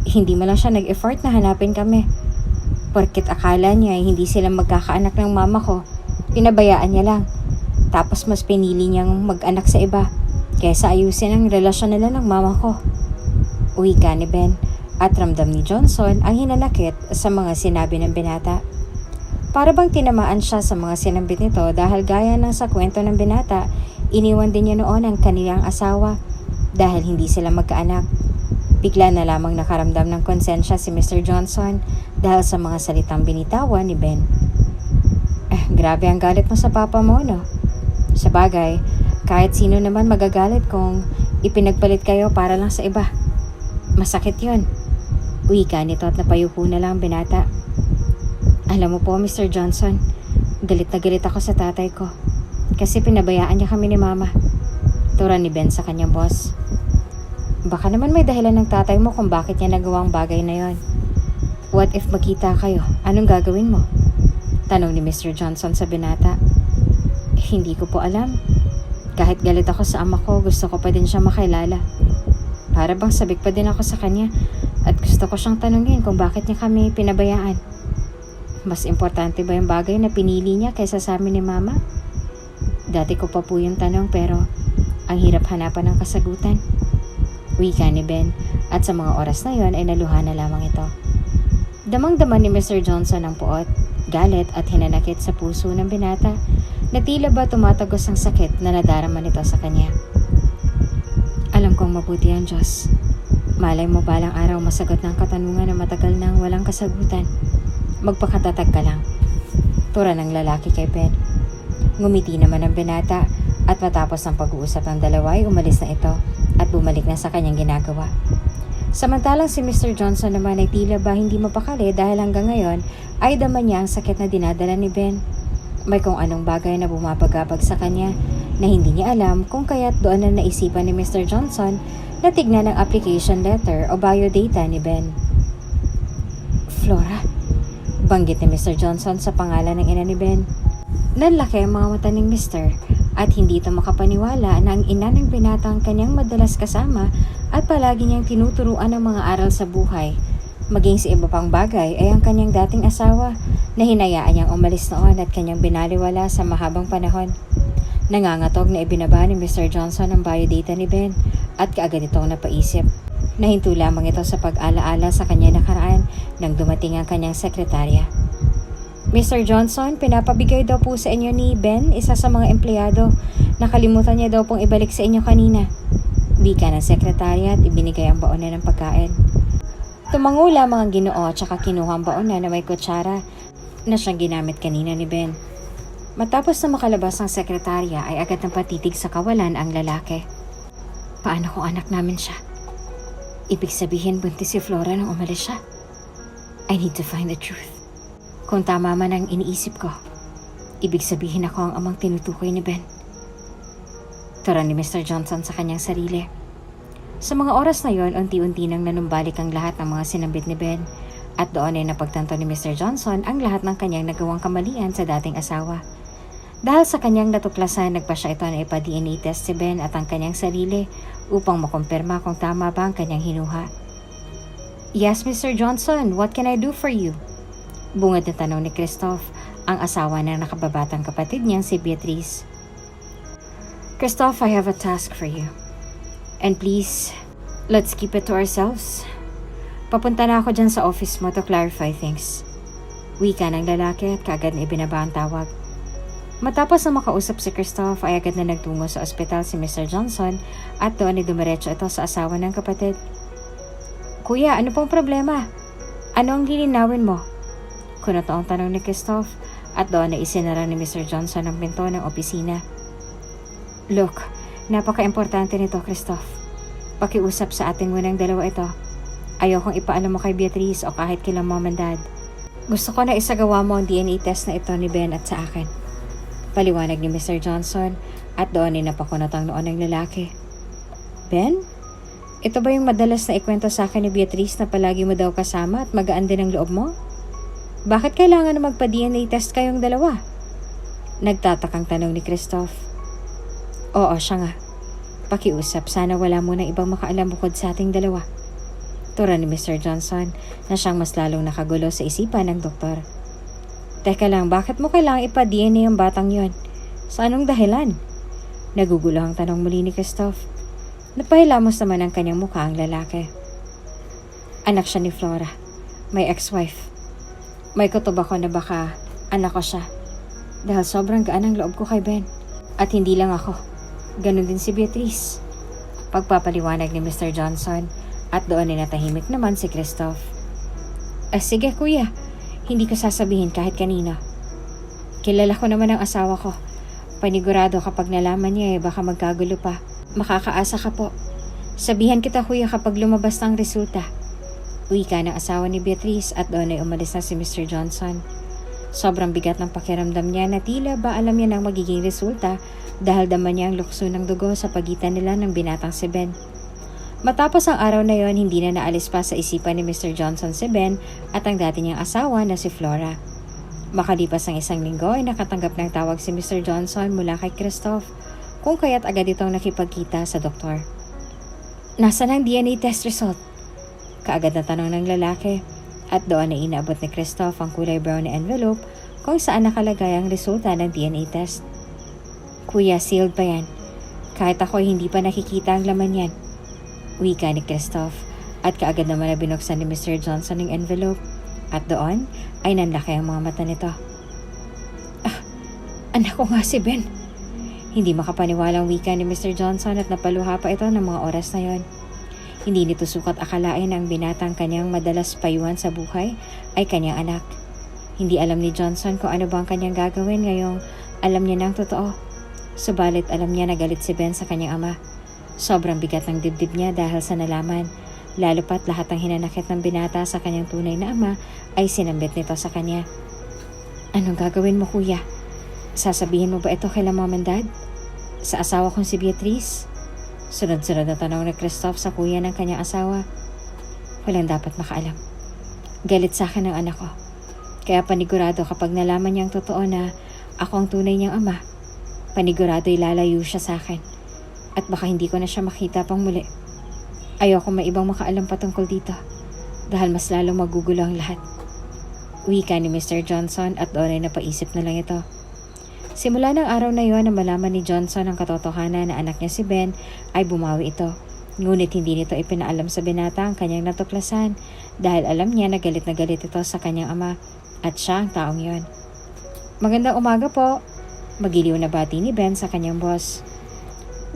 Speaker 1: Hindi man lang siya nag-effort na hanapin kami. Porket akala niya ay hindi sila magkakaanak ng mama ko, pinabayaan niya lang. Tapos mas pinili niyang mag-anak sa iba, kaysa ayusin ang relasyon nila ng mama ko. Wika ni Ben at ramdam ni Johnson ang hinanakit sa mga sinabi ng binata. Para bang tinamaan siya sa mga sinambit nito dahil gaya ng sa kwento ng binata, iniwan din niya noon ang kanilang asawa dahil hindi sila magkaanak. Bigla na lamang nakaramdam ng konsensya si Mr. Johnson dahil sa mga salitang binitawan ni Ben. Grabe ang galit mo sa papa mo, no? Sa bagay, kahit sino naman magagalit kung ipinagpalit kayo para lang sa iba. Masakit yun. Wika nito at napayuko na lang binata. Alam mo po, Mr. Johnson, Galit na galit ako sa tatay ko kasi pinabayaan niya kami ni Mama. Tura ni Ben sa kanyang boss. Baka naman may dahilan ng tatay mo kung bakit niya nagawang bagay na yon. What if magkita kayo? Anong gagawin mo? Tanong ni Mr. Johnson sa binata. Hindi ko po alam. Kahit galit ako sa ama ko, gusto ko pa din siya makilala. Para bang sabik pa din ako sa kanya at gusto ko siyang tanungin kung bakit niya kami pinabayaan. Mas importante ba yung bagay na pinili niya kaysa sa amin ni Mama? Dati ko pa po yung tanong pero ang hirap hanapan ng kasagutan. Wika ni Ben at sa mga oras na yon ay naluha na lamang ito. Damang-dama ni Mr. Johnson ang puot, galit at hinanakit sa puso ng binata na tila ba tumatagos ang sakit na nadarama nito sa kanya. Alam kong mabuti ang Diyos. Malay mo balang araw masagot ng katanungan na matagal nang walang kasagutan. Magpakatatag ka lang. Tura ng lalaki kay Ben. Ngumiti naman ang binata at matapos ang pag-uusap ng dalawa ay umalis na ito at bumalik na sa kanyang ginagawa. Samantalang si Mr. Johnson naman ay tila ba hindi mapakali dahil hanggang ngayon ay dama niya ang sakit na dinadala ni Ben. May kung anong bagay na bumabagabag sa kanya na hindi niya alam kung kaya't doon na naisipan ni Mr. Johnson na tignan ang application letter o biodata ni Ben. Flora, banggit ni Mr. Johnson sa pangalan ng ina ni Ben. Nanlaki ang mga mata ng Mr. at hindi ito makapaniwala na ang ina ng binata ang kanyang madalas kasama at palagi niyang tinuturuan ng mga aral sa buhay. Maging sa iba pang bagay ay ang kanyang dating asawa na hinayaan niyang umalis noon at kanyang binaliwala sa mahabang panahon. Nangangatog na ibinaba ni Mr. Johnson ang biodata ni Ben at kaagad itong napaisip. Nahinto lamang ito sa pag-alaala sa kanya nakaraan nang dumating ang kanyang sekretarya. Mr. Johnson, pinapabigay daw po sa inyo ni Ben, isa sa mga empleyado. Nakalimutan niya daw pong ibalik sa inyo kanina. Bika ng sekretarya at ibinigay ang baonan ng pagkain. Tumango lamang ang Ginoo at saka kinuha ang baonan na may kutsara na siyang ginamit kanina ni Ben. Matapos na makalabas ang sekretarya ay agad nang patitig sa kawalan ang lalaki. Paano kung anak namin siya? Ibig sabihin buntis si Flora nung umalis siya. I need to find the truth. Kung tama man ang iniisip ko, ibig sabihin ako ang amang tinutukoy ni Ben. Tura ni Mr. Johnson sa kanyang sarili. Sa mga oras na yon, unti-unti nang nanumbalik ang lahat ng mga sinambit ni Ben at doon ay napagtanto ni Mr. Johnson ang lahat ng kanyang nagawang kamalian sa dating asawa. Dahil sa kanyang natuklasan, nagpa siya ito na ipa-DNA test si Ben at ang kanyang sarili upang makumpirma kung tama ba ang kanyang hinuha. Yes, Mr. Johnson, what can I do for you? Bungad na tanong ni Christoph, ang asawa ng nakababatang kapatid niyang si Beatrice. Christoph, I have a task for you. And please, let's keep it to ourselves. Papunta na ako dyan sa office mo to clarify things. Wika ng lalaki at kaagad na ibinaba ang tawag. Matapos na makausap si Christoph ay agad na nagtungo sa ospital si Mr. Johnson at doon ay dumiretso ito sa asawa ng kapatid. Kuya, ano pong problema? Ano ang lilinawin mo? Kunoto ang tanong ni Christoph at doon ay isinara ni Mr. Johnson ang pinto ng opisina. Look, napaka-importante nito, Christoph. Pakiusap sa ating munang dalawa ito. Ayokong ipaalam mo kay Beatrice o kahit kila mom and dad. Gusto ko na isagawa mo ang DNA test na ito ni Ben at sa akin. Paliwanag ni Mr. Johnson at doon ay napakunotang noon ng lalaki. Ben? Ito ba yung madalas na ikwento sa akin ni Beatrice na palagi mo daw kasama at magaan din ang loob mo? Bakit kailangan na magpa-DNA test kayong dalawa? Nagtatakang tanong ni Christoph. Oo, siya nga. Pakiusap, sana wala mo na ibang makaalam bukod sa ating dalawa. Tura ni Mr. Johnson na siyang mas lalong nakagulo sa isipan ng doktor. Teka lang, bakit mo kailangang ipa-DNA ang batang yon? Sa anong dahilan? Nagugulo ang tanong muli ni Christoph. Napahilamos naman ang kanyang mukha ang lalaki. Anak siya ni Flora. May ex-wife. May kutob ako na baka anak ko siya. Dahil sobrang gaan ang loob ko kay Ben. At hindi lang ako. Ganon din si Beatrice. Pagpapaliwanag ni Mr. Johnson at doon ay natahimik naman si Christoph. Sige kuya, hindi ko sasabihin kahit kanino. Kilala ko naman ang asawa ko. Panigurado kapag nalaman niya baka magkagulo pa. Makakaasa ka po. Sabihan kita kuya kapag lumabas ang resulta. Wika ng asawa ni Beatrice at doon ay umalis na si Mr. Johnson. Sobrang bigat ng pakiramdam niya na tila ba alam niya ng magiging resulta dahil daman niya ang lukso ng dugo sa pagitan nila ng binatang si Ben. Matapos ang araw na yon, hindi na naalis pa sa isipan ni Mr. Johnson si Ben at ang dati niyang asawa na si Flora. Makalipas ang 1 linggo ay nakatanggap ng tawag si Mr. Johnson mula kay Christoph kung kaya't agad itong nakipagkita sa doktor. Nasaan ang DNA test result? Kaagad na tanong ng lalaki at doon ay inaabot ni Christoph ang kulay brown na envelope kung saan nakalagay ang resulta ng DNA test. Kuya, sealed pa yan. Kahit ako ay hindi pa nakikita ang laman yan. Wika ni Christoph at kaagad naman na binuksan ni Mr. Johnson ang envelope at doon ay nanlaki ang mga mata nito. Anak ko nga si Ben. Hindi makapaniwalang wika ni Mr. Johnson at napaluha pa ito ng mga oras na yon. Hindi nito sukat akalain na ang binatang kanyang madalas payuhan sa buhay ay kanyang anak. Hindi alam ni Johnson kung ano bang kanyang gagawin ngayong alam niya ng totoo. Subalit alam niya na galit si Ben sa kanyang ama. Sobrang bigat ng dibdib niya dahil sa nalaman, lalo pat lahat ng hinanakit ng binata sa kanyang tunay na ama ay sinambit nito sa kanya. Anong gagawin mo, kuya? Sasabihin mo ba ito kay Mom and Dad? Sa asawa kong si Beatrice? Sunod-sunod na tanong ni Christoph sa kuya ng kanyang asawa. Walang dapat makaalam. Galit sa akin ang anak ko. Kaya panigurado kapag nalaman niyang totoo na ako ang tunay niyang ama, panigurado ilalayo siya sa akin. At baka hindi ko na siya makita pang muli. Ayoko may ibang makaalam patungkol dito dahil mas lalong magugulo ang lahat. Wika ni Mr. Johnson at doon ay napaisip na lang ito. Simula ng araw na yon na malaman ni Johnson ang katotohanan na anak niya si Ben ay bumawi ito. Ngunit hindi nito ipinaalam sa binata ang kanyang natuklasan dahil alam niya na galit ito sa kanyang ama at siya ang taong yon. Magandang umaga po. Magiliw na bati ni Ben sa kanyang boss.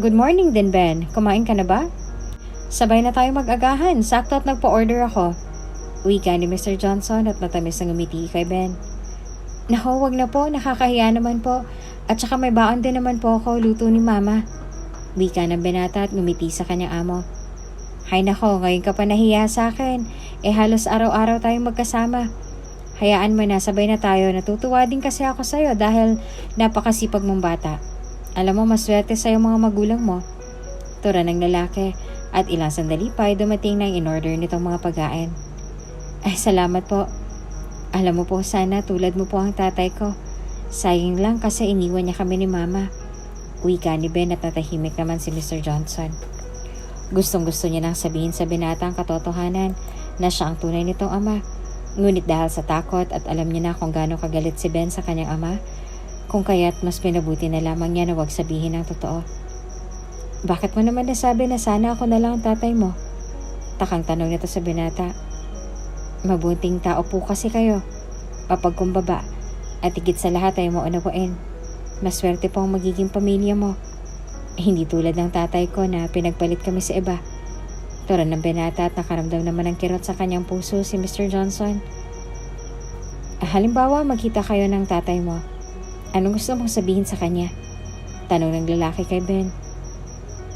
Speaker 1: Good morning din, Ben. Kumain ka na ba? Sabay na tayo mag-agahan. Sakto at nagpa-order ako. Wika ni Mr. Johnson at matamis na ngumiti kay Ben. Nako, wag na po. Nakakahiya naman po. At saka may baon din naman po ako. Luto ni Mama. Wika ng binata at ngumiti sa kanyang amo. Hay nako, ngayon ka pa nahiya sa akin. Halos araw-araw tayong magkasama. Hayaan mo na, sabay na tayo. Natutuwa din kasi ako sa'yo dahil napakasipag mong bata. Alam mo, maswerte sa'yo mga magulang mo. Tura ng lalaki at ilang sandali pa ay dumating na in-order nitong mga pagkain. Ay, salamat po. Alam mo po, sana tulad mo po ang tatay ko. Sayang lang kasi iniwan niya kami ni Mama. Wika ni Ben at natahimik naman si Mr. Johnson. Gustong-gusto niya nang sabihin sa binata ang katotohanan na siya ang tunay nitong ama. Ngunit dahil sa takot at alam niya na kung gaano kagalit si Ben sa kanyang ama, kung kaya't mas pinabuti na lamang niya na huwag sabihin ang totoo. Bakit mo naman nasabi na sana ako na lang ang tatay mo? Takang tanong nito sa binata. Mabuting tao po kasi kayo, mapagkumbaba, at higit sa lahat ay maunawain. Maswerte po ang magiging pamilya mo. Hindi tulad ng tatay ko na pinagpalit kami sa iba. Tura ng binata at nakaramdam naman ng kirot sa kanyang puso si Mr. Johnson. Halimbawa, magkita kayo ng tatay mo. Anong gusto mong sabihin sa kanya? Tanong ng lalaki kay Ben.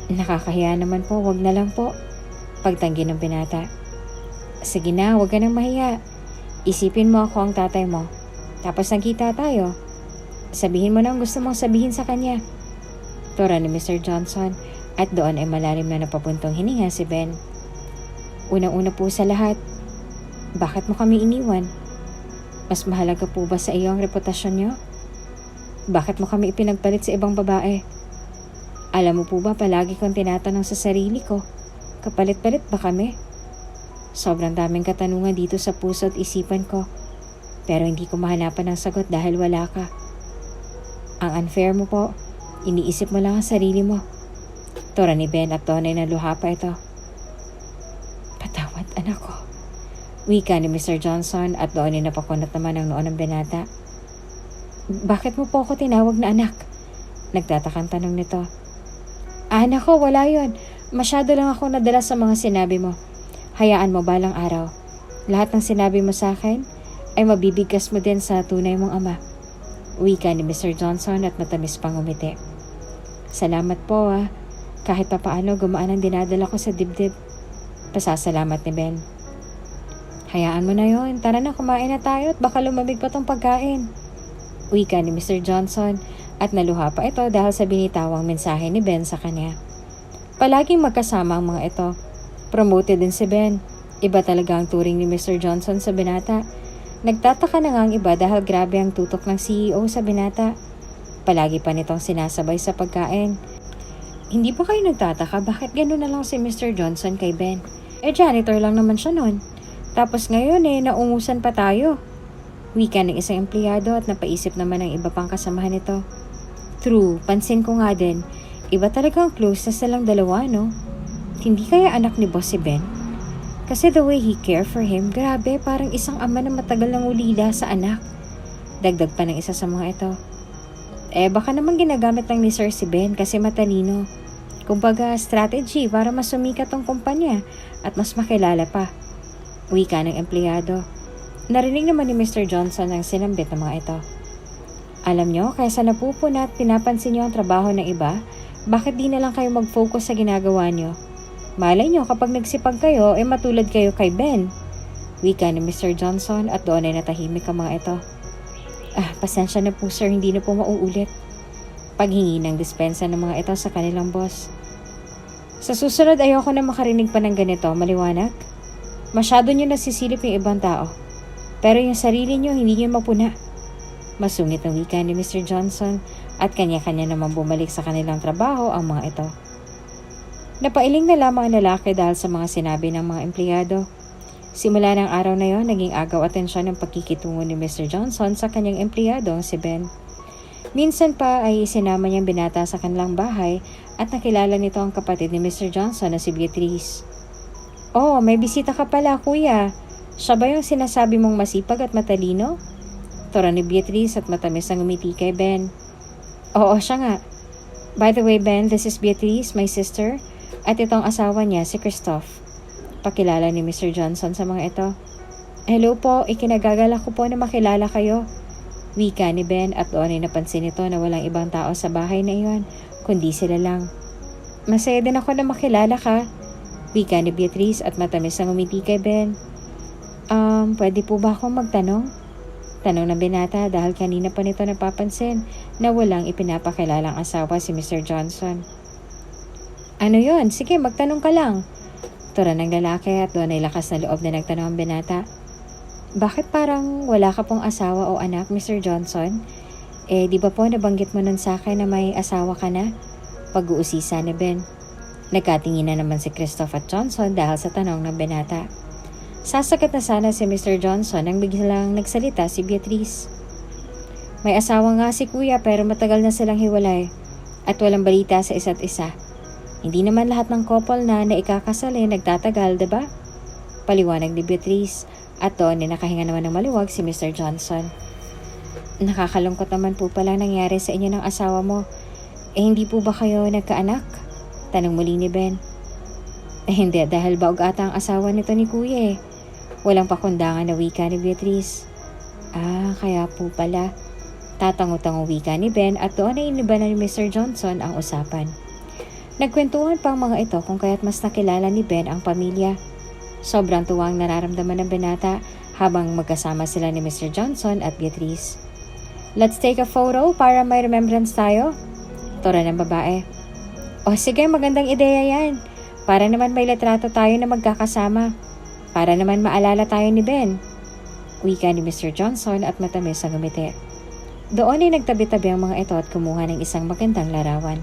Speaker 1: Nakakahiya naman po, wag na lang po. Pagtanggi ng binata. Sige na, huwag ka nang mahiya. Isipin mo ako ang tatay mo. Tapos nagkita tayo. Sabihin mo na ang gusto mong sabihin sa kanya. Tura ni Mr. Johnson at doon ay malalim na napapuntong hininga si Ben. Unang-una po sa lahat, bakit mo kami iniwan? Mas mahalaga po ba sa iyo ang reputasyon niyo? Bakit mo kami ipinagpalit sa ibang babae? Alam mo po ba palagi kong tinatanong sa sarili ko, kapalit-palit ba kami? Sobrang daming katanungan dito sa puso at isipan ko. Pero hindi ko mahanapan ng sagot dahil wala ka. Ang unfair mo po. Iniisip mo lang ang sarili mo. Tura ni Ben at tonay na luha pa ito. Patawad, anak ko. Wika ni Mr. Johnson at doon ay napakunat naman ang noon ng binata. Bakit mo po ako tinawag na anak? Nagtatakang tanong nito. Anak ko, wala yon. Masyado lang ako nadala sa mga sinabi mo. Hayaan mo balang araw. Lahat ng sinabi mo sa akin ay mabibigkas mo din sa tunay mong ama. Wika ni Mr. Johnson at matamis pang umiti. Salamat po Kahit pa paano gumaan ang dinadala ko sa dibdib. Pasasalamat ni Ben. Hayaan mo na yon. Tara na, kumain na tayo at baka lumamig pa tong pagkain. Wika ni Mr. Johnson at naluha pa ito dahil sa binitawang mensahe ni Ben sa kanya. Palaging magkasama ang mga ito. Promoted din si Ben. Iba talaga ang turing ni Mr. Johnson sa binata. Nagtataka na nga ang iba dahil grabe ang tutok ng CEO sa binata. Palagi pa nitong sinasabay sa pagkain. Hindi ba kayo nagtataka bakit gano'n na lang si Mr. Johnson kay Ben? Janitor lang naman siya nun. Tapos ngayon naungusan pa tayo. Wika ng isang empleyado at napaisip naman ng iba pang kasamahan nito. True, pansin ko nga din. Iba talagang close na silang dalawa, no? Hindi kaya anak ni boss si Ben? Kasi the way he care for him, grabe, parang isang ama na matagal nang ulila sa anak. Dagdag pa ng isa sa mga ito. Baka naman ginagamit lang ni Sir si Ben kasi matalino. Kumbaga, strategy para mas sumikat ang kumpanya at mas makilala pa. Wika ng empleyado. Narinig naman ni Mr. Johnson ang sinambit ng mga ito. Alam nyo, kaysa napupuna at pinapansin nyo ang trabaho ng iba, bakit di na lang kayo mag-focus sa ginagawa nyo? Malay nyo kapag nagsipag kayo, matulad kayo kay Ben. Wika ni Mr. Johnson at doon ay natahimik ang mga ito. Pasensya na po sir, hindi na po mauulit. Paghingi ng dispensa ng mga ito sa kanilang boss. Sa susunod ayoko na makarinig pa ng ganito, maliwanag? Masyado nyo nasisilip yung ibang tao. Pero yung sarili nyo, hindi nyo mapuna. Masungit ang wika ni Mr. Johnson at kanya-kanya naman bumalik sa kanilang trabaho ang mga ito. Napailing na lamang ang lalaki dahil sa mga sinabi ng mga empleyado. Simula ng araw na yon, naging agaw atensyon ng pagkikitungo ni Mr. Johnson sa kanyang empleyado si Ben. Minsan pa ay isinama niyang binata sa kanilang bahay at nakilala nito ang kapatid ni Mr. Johnson na si Beatrice. Oh, may bisita ka pala kuya. Siya ba yung sinasabi mong masipag at matalino? Tura ni Beatrice at matamis ang umiti kay Ben. Oo, siya nga. By the way Ben, this is Beatrice, my sister, at itong asawa niya si Christoph. Pakilala ni Mr. Johnson sa mga ito. Hello po, ikinagagala ko po na makilala kayo. Wika ni Ben at doon ay napansin nito na walang ibang tao sa bahay na iyon, kundi sila lang. Masaya din ako na makilala ka. Wika ni Beatrice at matamis ang umiti kay Ben. Pwede po ba akong magtanong? Tanong ng binata dahil kanina pa nito napapansin na walang ipinapakilalang asawa si Mr. Johnson. Ano yon? Sige, magtanong ka lang. Tura ng lalaki at doon ay lakas na loob na nagtanong ang binata. Bakit parang wala ka pong asawa o anak, Mr. Johnson? Di ba po nabanggit mo nun sa akin na may asawa ka na? Pag-uusisa ni Ben. Nagkatingin na naman si Christoph at Johnson dahil sa tanong ng binata. Sasagat na sana si Mr. Johnson nang biglang nagsalita si Beatrice. May asawa nga si kuya pero matagal na silang hiwalay at walang balita sa isa't isa. Hindi naman lahat ng couple na ikakasal nagtatagal, diba? Paliwanag ni Beatrice at doon nakahinga naman ng maluwag si Mr. Johnson. Nakakalungkot naman po pala nangyari sa inyo ng asawa mo. Hindi po ba kayo nagkaanak? Tanong muli ni Ben. Hindi, dahil baog ata ang asawa nito ni kuya Walang pakundangan na wika ni Beatrice. Kaya po pala. Tatango-tango wika ni Ben at doon ay iniba na ni Mr. Johnson ang usapan. Nagkwentuhan pa ang mga ito kung kaya't mas nakilala ni Ben ang pamilya. Sobrang tuwang nararamdaman ng binata habang magkasama sila ni Mr. Johnson at Beatrice. Let's take a photo para may remembrance tayo. Tura ng babae. Sige, magandang ideya yan. Para naman may litrato tayo na magkakasama. Para naman maalala tayo ni Ben. Wika ni Mr. Johnson at matamis ang umiti. Doon ay nagtabi-tabi ang mga ito at kumuha ng isang magandang larawan.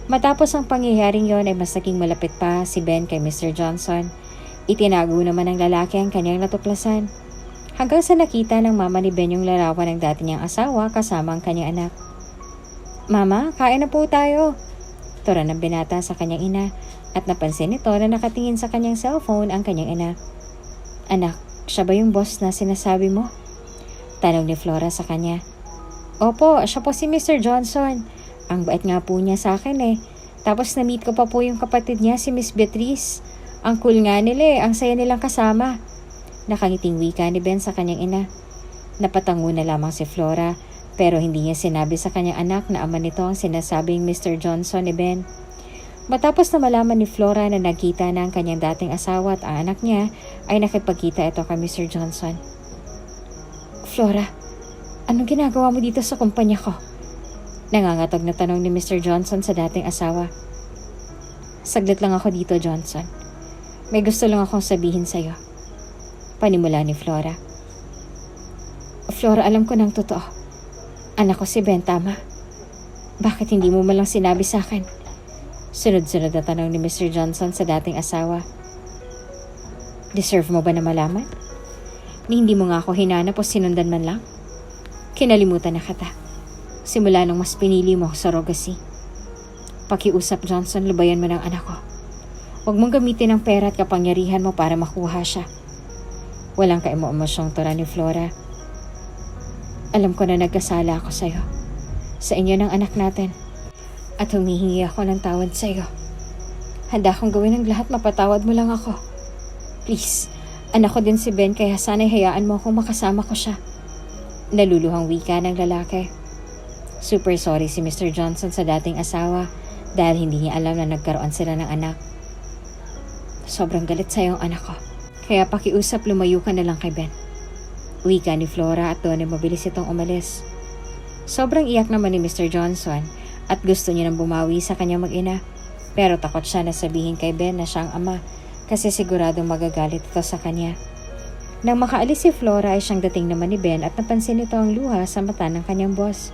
Speaker 1: Matapos ang pangyayaring yon ay mas naging malapit pa si Ben kay Mr. Johnson. Itinago naman ng lalaki ang kanyang natuklasan. Hanggang sa nakita ng mama ni Ben yung larawan ng dati niyang asawa kasama ang kanyang anak. Mama, kain na po tayo. Tura ng binata sa kanyang ina at napansin nito na nakatingin sa kanyang cellphone ang kanyang ina. Anak, siya ba yung boss na sinasabi mo? Tanong ni Flora sa kanya. Opo, siya po si Mr. Johnson. Ang bait nga po niya sa akin Tapos na-meet ko pa po yung kapatid niya si Miss Beatrice. Ang cool nga nila ang saya nilang kasama. Nakangiting wika ni Ben sa kanyang ina. Napatango na lamang si Flora pero hindi niya sinabi sa kanyang anak na ama nito ang sinasabing Mr. Johnson ni Ben. Matapos na malaman ni Flora na nagkita na ang kanyang dating asawa at ang anak niya, ay nakipagkita ito kay Mr. Johnson. Flora, anong ginagawa mo dito sa kumpanya ko? Nangangatog na tanong ni Mr. Johnson sa dating asawa. Saglit lang ako dito, Johnson. May gusto lang akong sabihin sa'yo. Panimula ni Flora. Flora, alam ko ng totoo. Anak ko si Ben, tama? Bakit hindi mo malang sinabi sa akin? Sunod-sunod na tanong ni Mr. Johnson sa dating asawa. Deserve mo ba na malaman? Ni hindi mo nga ako hinanap o sinundan man lang? Kinalimutan na kita. Simula nung mas pinili mo sa surrogacy. Pakiusap, Johnson, lubayan mo ng anak ko. Huwag mong gamitin ang pera at kapangyarihan mo para makuha siya. Walang kaemo-emosyong tura ni Flora. Alam ko na nagkasala ako sa'yo. Sa inyo ng anak natin. At humihingi ako ng tawad sa iyo. Handa akong gawin ang lahat, mapatawad mo lang ako. Please, anak ko din si Ben, kaya sana'y hayaan mo akong makasama ko siya. Naluluhang wika ng lalaki. Super sorry si Mr. Johnson sa dating asawa dahil hindi niya alam na nagkaroon sila ng anak. Sobrang galit sa ang anak ko. Kaya pakiusap, lumayo ka na lang kay Ben. Wika ni Flora at doon ay mabilis itong umalis. Sobrang iyak naman ni Mr. Johnson at gusto niya nang bumawi sa kanyang mag-ina. Pero takot siya na sabihin kay Ben na siyang ama kasi siguradong magagalit ito sa kanya. Nang makaalis si Flora ay siyang dating naman ni Ben at napansin nito ang luha sa mata ng kanyang boss.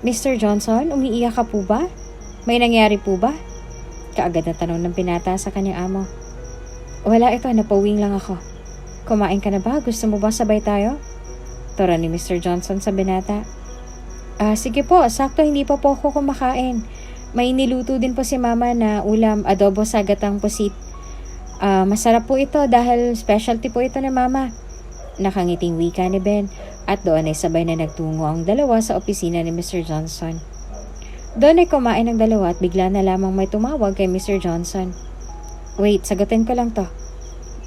Speaker 1: Mr. Johnson, umiiyak ka po ba? May nangyari po ba? Kaagad na tanong ng binata sa kanyang amo. Wala ito, napauwing lang ako. Kumain ka na ba? Gusto mo ba sabay tayo? Tura ni Mr. Johnson sa binata. Sige po, sakto hindi pa po ako kumakain. May niluto din po si mama na ulam, adobo sa gatang pusit. Masarap po ito dahil specialty po ito ni mama. Nakangiting wika ni Ben at doon ay sabay na nagtungo ang dalawa sa opisina ni Mr. Johnson. Doon ay kumain ang dalawa at bigla na lamang may tumawag kay Mr. Johnson. Wait, sagutin ko lang to.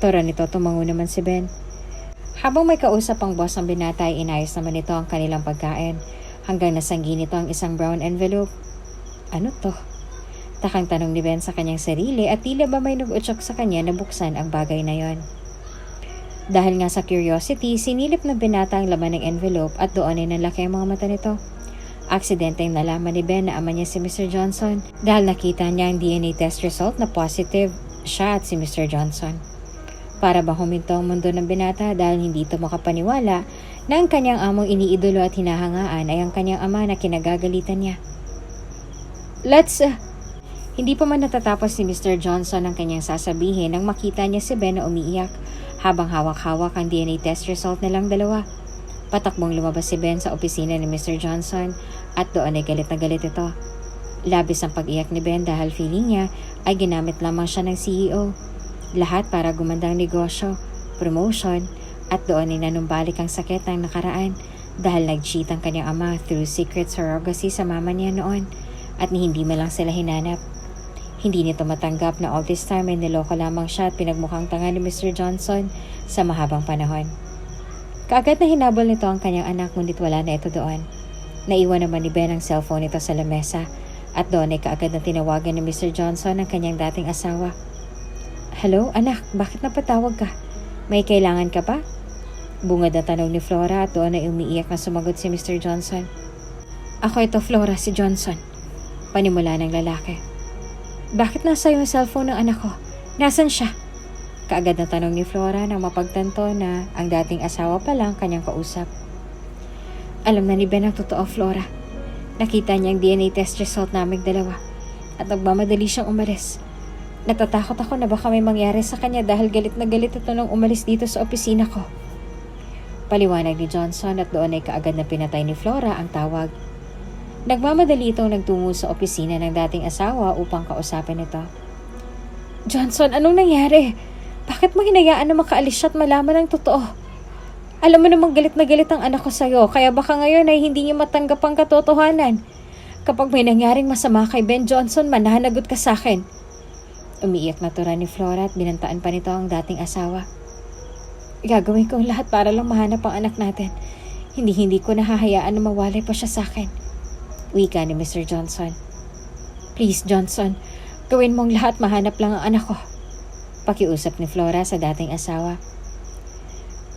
Speaker 1: Tura nito, tumango naman si Ben. Habang may kausap ang boss ng binata ay inayos naman nito ang kanilang pagkain. Hanggang nasanggi nito ang isang brown envelope. Ano to? Takang tanong ni Ben sa kanyang sarili at tila ba may nag-utsok sa kanya na buksan ang bagay na yon. Dahil nga sa curiosity, sinilip ng binata ang laman ng envelope at doon ay nanlaki ang mga mata nito. Aksidenteng nalaman ni Ben na ama niya si Mr. Johnson dahil nakita niya ang DNA test result na positive siya at si Mr. Johnson. Para bang huminto ang mundo ng binata dahil hindi ito makapaniwala na ang kanyang among iniidolo at hinahangaan ay ang kanyang ama na kinagagalitan niya. Hindi pa man natatapos ni Mr. Johnson ang kanyang sasabihin nang makita niya si Ben na umiiyak habang hawak-hawak ang DNA test result nilang dalawa. Patakbong lumabas si Ben sa opisina ni Mr. Johnson at doon ay galit na galit ito. Labis ang pag-iyak ni Ben dahil feeling niya ay ginamit lamang siya ng CEO. Lahat para gumanda ang negosyo, promotion, at doon ay nanumbalik ang sakit ng nakaraan dahil nag-cheat ang kanyang ama through secret surrogacy sa mama niya noon at hindi man lang sila hinanap. Hindi nito matanggap na all this time ay niloko lamang siya at pinagmukhang tanga ni Mr. Johnson sa mahabang panahon. Kaagad na hinabol nito ang kanyang anak ngunit wala na ito doon. Naiwan naman ni Ben ang cellphone nito sa lamesa at doon ay kaagad na tinawagan ni Mr. Johnson ang kanyang dating asawa. Hello, anak, bakit napatawag ka? May kailangan ka pa? Bungad na tanong ni Flora at doon ay umiiyak na sumagot si Mr. Johnson. Ako ito, Flora, si Johnson. Panimula ng lalaki. Bakit nasa yung cellphone ng anak ko? Nasaan siya? Kaagad na tanong ni Flora nang mapagtanto na ang dating asawa pa lang kanyang kausap. Alam na ni Ben ang totoo, Flora. Nakita niya ang DNA test result naming dalawa at nagmamadali siyang umalis. Natatakot ako na baka may mangyari sa kanya dahil galit na galit ito nung umalis dito sa opisina ko. Paliwanag ni Johnson at doon ay kaagad na pinatay ni Flora ang tawag. Nagmamadali itong nagtungo sa opisina ng dating asawa upang kausapin ito. Johnson, anong nangyari? Bakit mo hinayaan na makaalis siya at malaman ang totoo? Alam mo namang galit na galit ang anak ko sa'yo, kaya baka ngayon ay hindi niya matanggap ang katotohanan. Kapag may nangyaring masama kay Ben Johnson, mananagot ka sa akin. Umiiyak na tura ni Flora at binantaan pa nito ang dating asawa. Gagawin ko ang lahat para lang mahanap ang anak natin. Hindi ko nahahayaan na mawalay pa siya sa akin. Wika ni Mr. Johnson. Please, Johnson, Gawin mong lahat, mahanap lang ang anak ko. Pakiusap ni Flora sa dating asawa.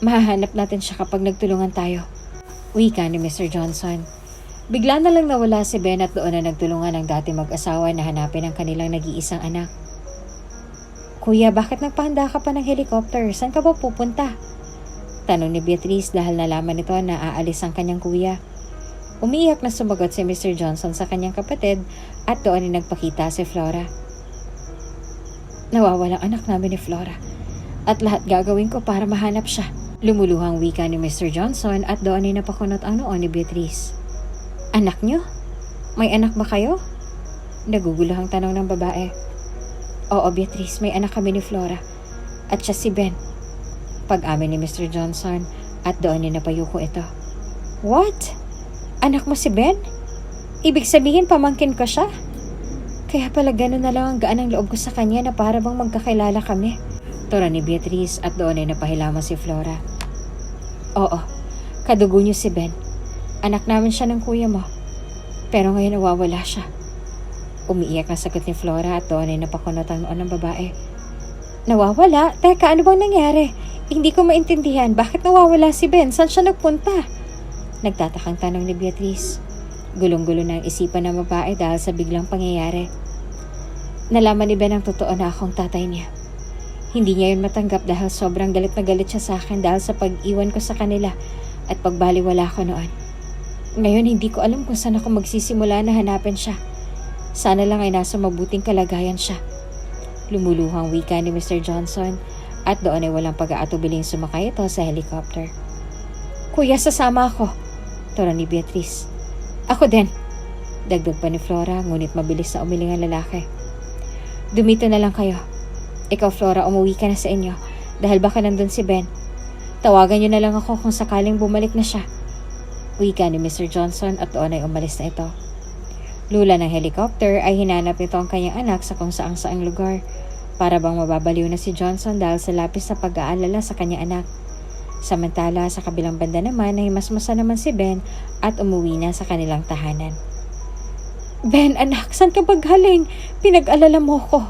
Speaker 1: Mahahanap natin siya kapag nagtulungan tayo. Wika ni Mr. Johnson. Bigla na lang nawala si Ben at doon na nagtulungan ang dati mag-asawa na hanapin ang kanilang nag-iisang anak. Kuya, bakit nagpahanda ka pa ng helicopter? Saan ka ba pupunta? Tanong ni Beatrice dahil nalaman nito na aalis ang kanyang kuya. Umiiyak na sumagot si Mr. Johnson sa kanyang kapatid at doon ay nagpakita si Flora. Nawawalang anak namin ni Flora at lahat gagawin ko para mahanap siya. Lumuluhang wika ni Mr. Johnson at doon ay napakunot ang noo ni Beatrice. Anak niyo? May anak ba kayo? Naguguluhang tanong ng babae. Oo, Beatrice, may anak kami ni Flora at siya si Ben. Pag-amin ni Mr. Johnson at doon ay napayuko ito. What? Anak mo si Ben? Ibig sabihin pamangkin ko siya? Kaya pala gano'n na lang ang gaan ang loob ko sa kanya na para bang magkakilala kami. Tura ni Beatrice at doon ay napahilama si Flora. Oo, kadugo niyo si Ben. Anak namin siya ng kuya mo. Pero ngayon nawawala siya. Umiiyak na sagot ni Flora at doon ay napakunot ang noo ng babae. Nawawala? Teka, ano bang nangyari? Hindi ko maintindihan. Bakit nawawala si Ben? Saan siya nagpunta? Nagtatakang tanong ni Beatrice. Gulong-gulo na ang isipan ng babae dahil sa biglang pangyayari. Nalaman ni Ben ang totoo na akong tatay niya. Hindi niya yun matanggap dahil sobrang galit na galit siya sa akin dahil sa pag-iwan ko sa kanila at pagbaliwala ko noon. Ngayon hindi ko alam kung saan ako magsisimula na hanapin siya. Sana lang ay nasa mabuting kalagayan siya. Lumuluhang wika ni Mr. Johnson at doon ay walang pag-aatubiling sumakay ito sa helicopter. Kuya, sasama ako. Tura ni Beatrice. Ako din. Dagdag pa ni Flora, ngunit mabilis na umiling ang lalaki. Dumito na lang kayo. Ikaw, Flora, umuwi ka na sa inyo dahil baka nandun si Ben. Tawagan niyo na lang ako kung sakaling bumalik na siya. Wika ni Mr. Johnson at doon ay umalis na ito. Lula ng helicopter ay hinanap nito ang kanyang anak sa kung saang lugar. Para bang mababaliw na si Johnson dahil sa lapis na pag-aalala sa kanyang anak. Samantala sa kabilang banda naman ay himasmasa naman si Ben at umuwi na sa kanilang tahanan. Ben, anak, saan ka ba galing? Pinag-alala mo ko.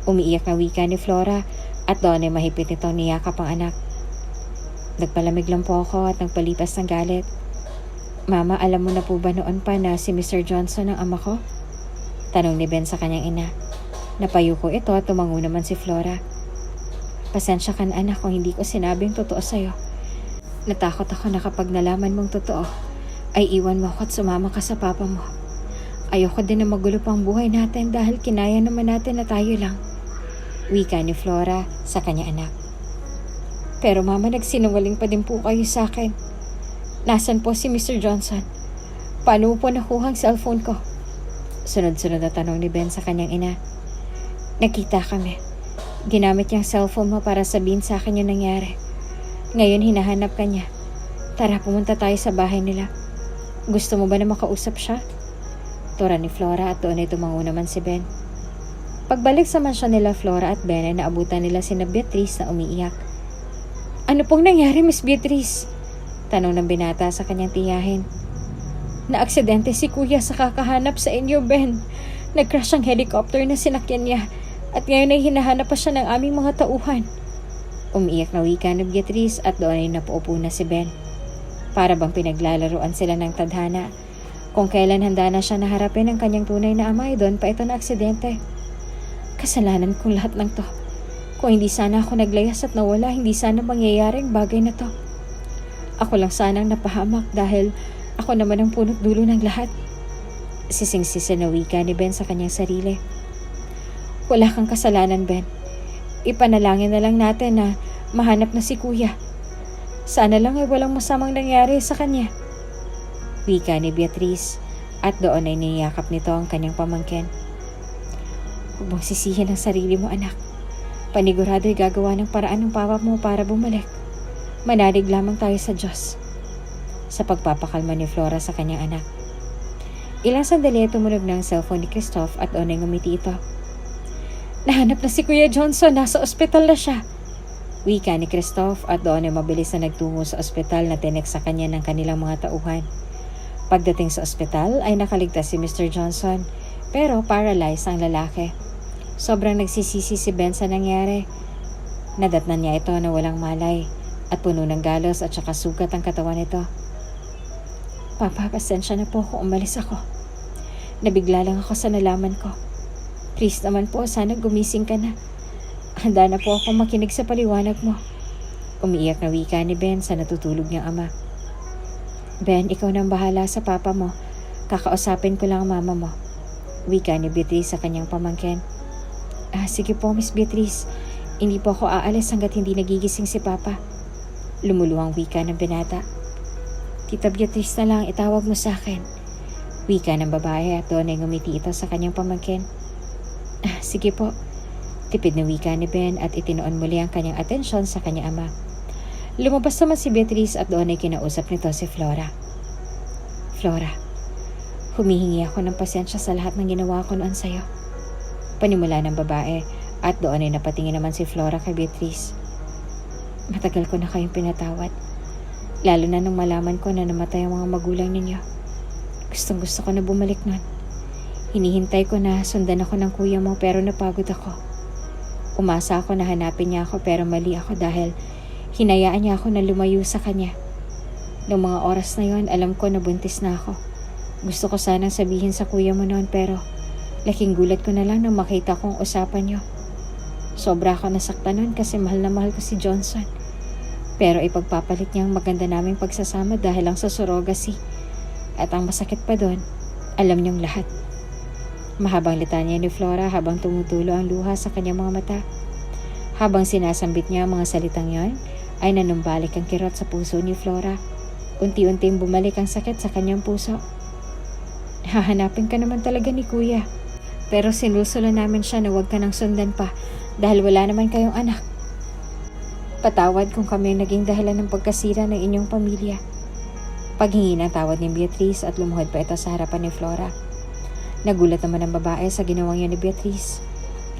Speaker 1: Umiiyak na wika ni Flora at doon ay mahipit nito niyakap ang anak. Nagpalamig lang po ako at nagpalipas ng galit. Mama, alam mo na po ba noon pa na si Mr. Johnson ang ama ko? Tanong ni Ben sa kanyang ina. Napayuko ito at tumango naman si Flora. Pasensya ka na anak kung hindi ko sinabing totoo sa'yo. Natakot ako na kapag nalaman mong totoo, ay iwan mo ako at sumama ka sa papa mo. Ayoko din na magulo pang buhay natin dahil kinaya naman natin na tayo lang. Wika ni Flora sa kanya anak. Pero mama, nagsinungaling pa din po kayo sa akin. Nasaan po si Mr. Johnson? Paano mo po nakuha ang cellphone ko? Sunod-sunod na tanong ni Ben sa kanyang ina. Nakita kami. Ginamit niyang cellphone mo para sabihin sa akin yung nangyari. Ngayon hinahanap ka niya. Tara, pumunta tayo sa bahay nila. Gusto mo ba na makausap siya? Tura ni Flora at doon ay tumango naman si Ben. Pagbalik sa mansyon nila Flora at Ben ay naabutan nila sina Beatrice na umiiyak. Ano pong nangyari, Miss Beatrice? Tanong ng binata sa kanyang tiyahin. Naaksidente si kuya sa kakahanap sa inyo, Ben. Nag-crash ang helicopter na sinakyan niya at ngayon ay hinahanap pa siya ng aming mga tauhan. Umiiyak na wika ni Beatrice at doon ay napaupo na si Ben. Para bang pinaglalaruan sila ng tadhana. Kung kailan handa na siya naharapin ang kanyang tunay na ama ay doon pa ito na aksidente. Kasalanan kong lahat ng to. Kung hindi sana ako naglayas at nawala, hindi sana mangyayaring bagay na to. Ako lang sanang napahamak dahil ako naman ang punot dulo ng lahat. Sising-sisi na wika ni Ben sa kanyang sarili. Wala kang kasalanan, Ben. Ipanalangin na lang natin na mahanap na si kuya. Sana lang ay walang masamang nangyari sa kanya. Wika ni Beatrice at doon ay niyakap nito ang kanyang pamangkin. Huwag mong sisihin ang sarili mo, anak. Panigurado ay gagawa ng paraan ng papa mo para bumalik. Manalig lamang tayo sa Diyos. Sa pagpapakalma ni Flora sa kanyang anak. Ilang sandali ay tumunog na ang cellphone ni Christoph at doon ay ngumiti ito. Nahanap na si Kuya Johnson, nasa ospital na siya. Wika ni Christoph at doon ay mabilis na nagtungo sa ospital na tinek sa kanya ng kanilang mga tauhan. Pagdating sa ospital ay nakaligtas si Mr. Johnson pero paralyzed ang lalaki. Sobrang nagsisisi si Ben sa nangyari. Nadatnan niya ito na walang malay at puno ng galos at saka sugat ang katawan nito. Papa, pasensya na po kung umalis ako. Nabigla lang ako sa nalaman ko. Please naman po, sana gumising ka na. Handa na po ako makinig sa paliwanag mo. Umiiyak na wika ni Ben sa natutulog niyang ama. Ben, ikaw nang bahala sa papa mo. Kakausapin ko lang ang mama mo. Wika ni Beatrice sa kanyang pamangkin. Sige po, Miss Beatrice. Hindi po ako aalis hanggat hindi nagigising si papa. Lumuluhang wika ng binata. Tita Beatrice na lang itawag mo sa akin. Wika ng babae at doon ay ngumiti ito sa kanyang pamangkin. Sige po. Tipid na wika ni Ben at itinoon muli ang kanyang atensyon sa kanyang ama. Lumabas naman si Beatrice at doon ay kinausap nito si Flora. Flora, humihingi ako ng pasensya sa lahat ng ginawa ko noon sa'yo. Panimula ng babae at doon ay napatingin naman si Flora kay Beatrice. Matagal ko na kayong pinatawad. Lalo na nung malaman ko na namatay ang mga magulang ninyo. Gustong gusto ko na bumalik nun. Hinihintay ko na sundan ako ng kuya mo pero napagod ako. Umasa ako na hanapin niya ako pero mali ako dahil hinayaan niya ako na lumayo sa kanya. Noong mga oras na yon, alam ko na buntis na ako. Gusto ko sanang sabihin sa kuya mo noon pero laking gulat ko na lang nang makita kong usapan niyo. Sobra ako nasaktan noon kasi mahal na mahal ko si Johnson. Pero ipagpapalit niya ang maganda naming pagsasama dahil lang sa surrogacy. At ang masakit pa doon, alam niyong lahat. Mahabang litanya ni Flora habang tumutulo ang luha sa kanyang mga mata. Habang sinasambit niya ang mga salitang yon, ay nanumbalik ang kirot sa puso ni Flora. Unti-unting bumalik ang sakit sa kanyang puso. Hahanapin ka naman talaga ni kuya. Pero sinulsulan namin siya na huwag ka nang sundan pa dahil wala naman kayong anak. Patawad kung kami naging dahilan ng pagkasira ng inyong pamilya. Paghingi ng tawad ni Beatrice at lumuhod pa ito sa harapan ni Flora. Nagulat naman ang babae sa ginawang niya ni Beatrice.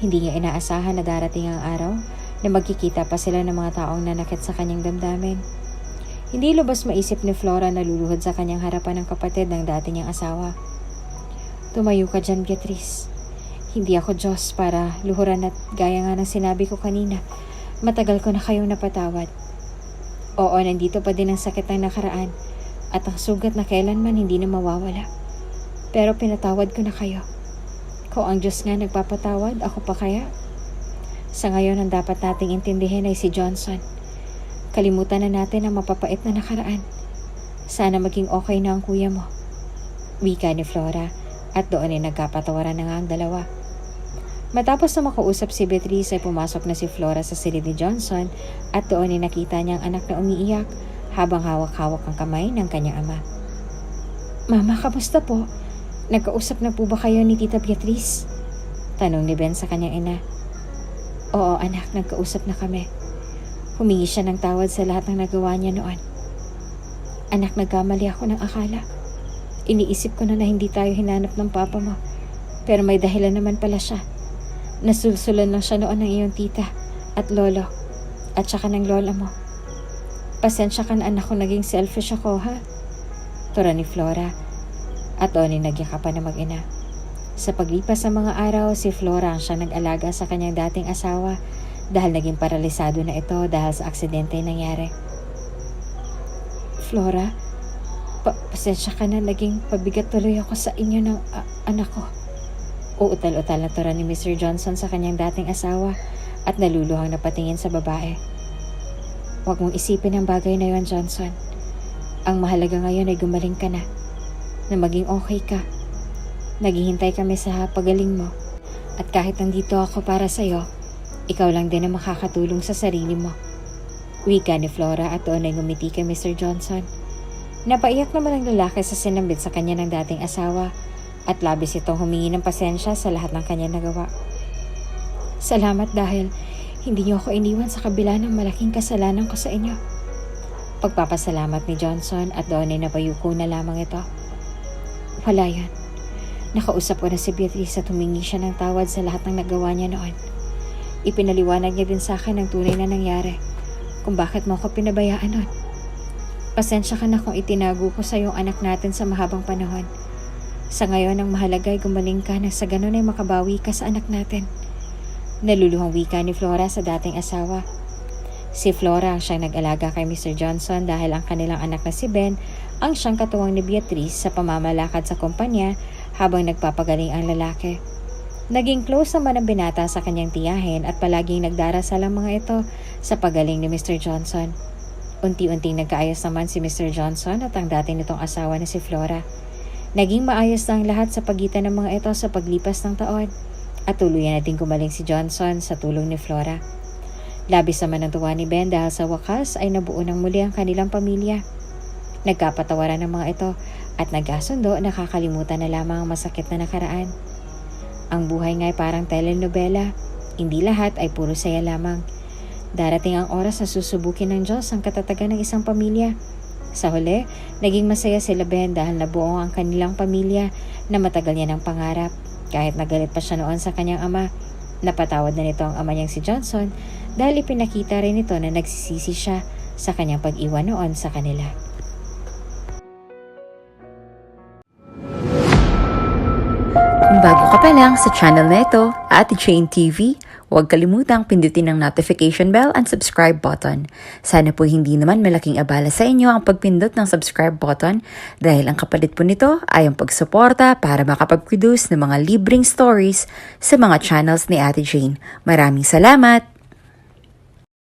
Speaker 1: Hindi niya inaasahan na darating ang araw na magkikita pa sila ng mga taong nanakit sa kanyang damdamin. Hindi lubos maisip ni Flora na luluhod sa kanyang harapan ng kapatid ng dati niyang asawa. Tumayo ka dyan, Beatrice. Hindi ako Diyos para luhuran at gaya nga ng sinabi ko kanina. Matagal ko na kayong napatawad. Oo, nandito pa din ang sakit ng nakaraan at ang sugat na kailanman hindi na mawawala. Pero pinatawad ko na kayo. Kung ang Diyos nga nagpapatawad, ako pa kaya? Sa ngayon, ang dapat nating intindihin ay si Johnson. Kalimutan na natin ang mapapait na nakaraan. Sana maging okay na ang kuya mo. Wika ni Flora at doon ay nagkapatawaran na nga ang dalawa. Matapos na makausap si Beatrice ay pumasok na si Flora sa silid ni Johnson at doon ay nakita niya ang anak na umiiyak habang hawak-hawak ang kamay ng kanyang ama. Mama, kamusta po? Nagkausap na po ba kayo ni Tita Beatrice? Tanong ni Ben sa kanyang ina. Oo anak, nagkausap na kami. Humingi siya ng tawad sa lahat ng nagawa niya noon. Anak, nagkamali ako ng akala. Iniisip ko na hindi tayo hinanap ng papa mo. Pero may dahilan naman pala siya. Nasulsulan lang siya noon ng iyong tita at lolo at saka ng lola mo. Pasensya ka na anak kung naging selfish ako ha? Tura ni Flora at doon ay nagyakapan na mag-ina. Sa paglipas ng mga araw, si Flora ang siyang nag-alaga sa kanyang dating asawa dahil naging paralisado na ito dahil sa aksidente nangyari. Flora, pasensya ka na, naging pabigat tuloy ako sa inyo ng anak ko. Uutal-utal na tura ni Mr. Johnson sa kanyang dating asawa at naluluhang napatingin sa babae. Huwag mong isipin ang bagay na yon, Johnson. Ang mahalaga ngayon ay gumaling ka na maging okay ka. Naghihintay kami sa pagaling mo. At kahit nandito ako para sa'yo, ikaw lang din ang makakatulong sa sarili mo. Wika ni Flora at doon ay ngumiti kay Mr. Johnson. Napaiyak naman ang lalaki sa sinambit sa kanya ng dating asawa at labis itong humingi ng pasensya sa lahat ng kanya nagawa. Salamat dahil hindi niyo ako iniwan sa kabila ng malaking kasalanan ko sa inyo. Pagpapasalamat ni Johnson at doon ay napayuko na lamang ito. Wala yan. Nakausap ko na si Beatrice at humingi siya ng tawad sa lahat ng nagawa niya noon. Ipinaliwanag niya din sa akin ang tunay na nangyari kung bakit mo ako pinabayaan noon. Pasensya ka na kung itinago ko sa iyong anak natin sa mahabang panahon. Sa ngayon, ang mahalaga ay gumaling ka na sa ganun ay makabawi ka sa anak natin. Naluluhang wika ni Flora sa dating asawa. Si Flora ang siyang nag-alaga kay Mr. Johnson dahil ang kanilang anak na si Ben ang siyang katuwang ni Beatrice sa pamamalakad sa kumpanya habang nagpapagaling ang lalaki. Naging close naman ang binata sa kanyang tiyahin at palaging nagdarasal ang mga ito sa pagaling ni Mr. Johnson. Unti-unting nagkaayos naman si Mr. Johnson at ang dati nitong asawa na si Flora. Naging maayos na ang lahat sa pagitan ng mga ito sa paglipas ng taon at tuluyan na din gumaling si Johnson sa tulong ni Flora. Labis naman ang tuwa ni Ben dahil sa wakas ay nabuo ng muli ang kanilang pamilya. Nagkapatawaran ng mga ito at nagkasundo na nakakalimutan na lamang ang masakit na nakaraan. Ang buhay nga ay parang telenovela, hindi lahat ay puro saya lamang. Darating ang oras na susubukin ng Diyos ang katatagan ng isang pamilya. Sa huli, naging masaya sila Ben dahil nabuo ang kanilang pamilya na matagal niya ng pangarap. Kahit nagalit pa siya noon sa kanyang ama, napatawad na nito ang ama niyang si Johnson dahil ipinakita rin nito na nagsisisi siya sa kanyang pag-iwan noon sa kanila.
Speaker 2: Kung bago ka pa lang sa channel na ito, Ate Jane TV, huwag kalimutang pindutin ang notification bell and subscribe button. Sana po hindi naman malaking abala sa inyo ang pagpindot ng subscribe button dahil ang kapalit po nito ay ang pagsuporta para makapag-produce ng mga libreng stories sa mga channels ni Ate Jane. Maraming salamat!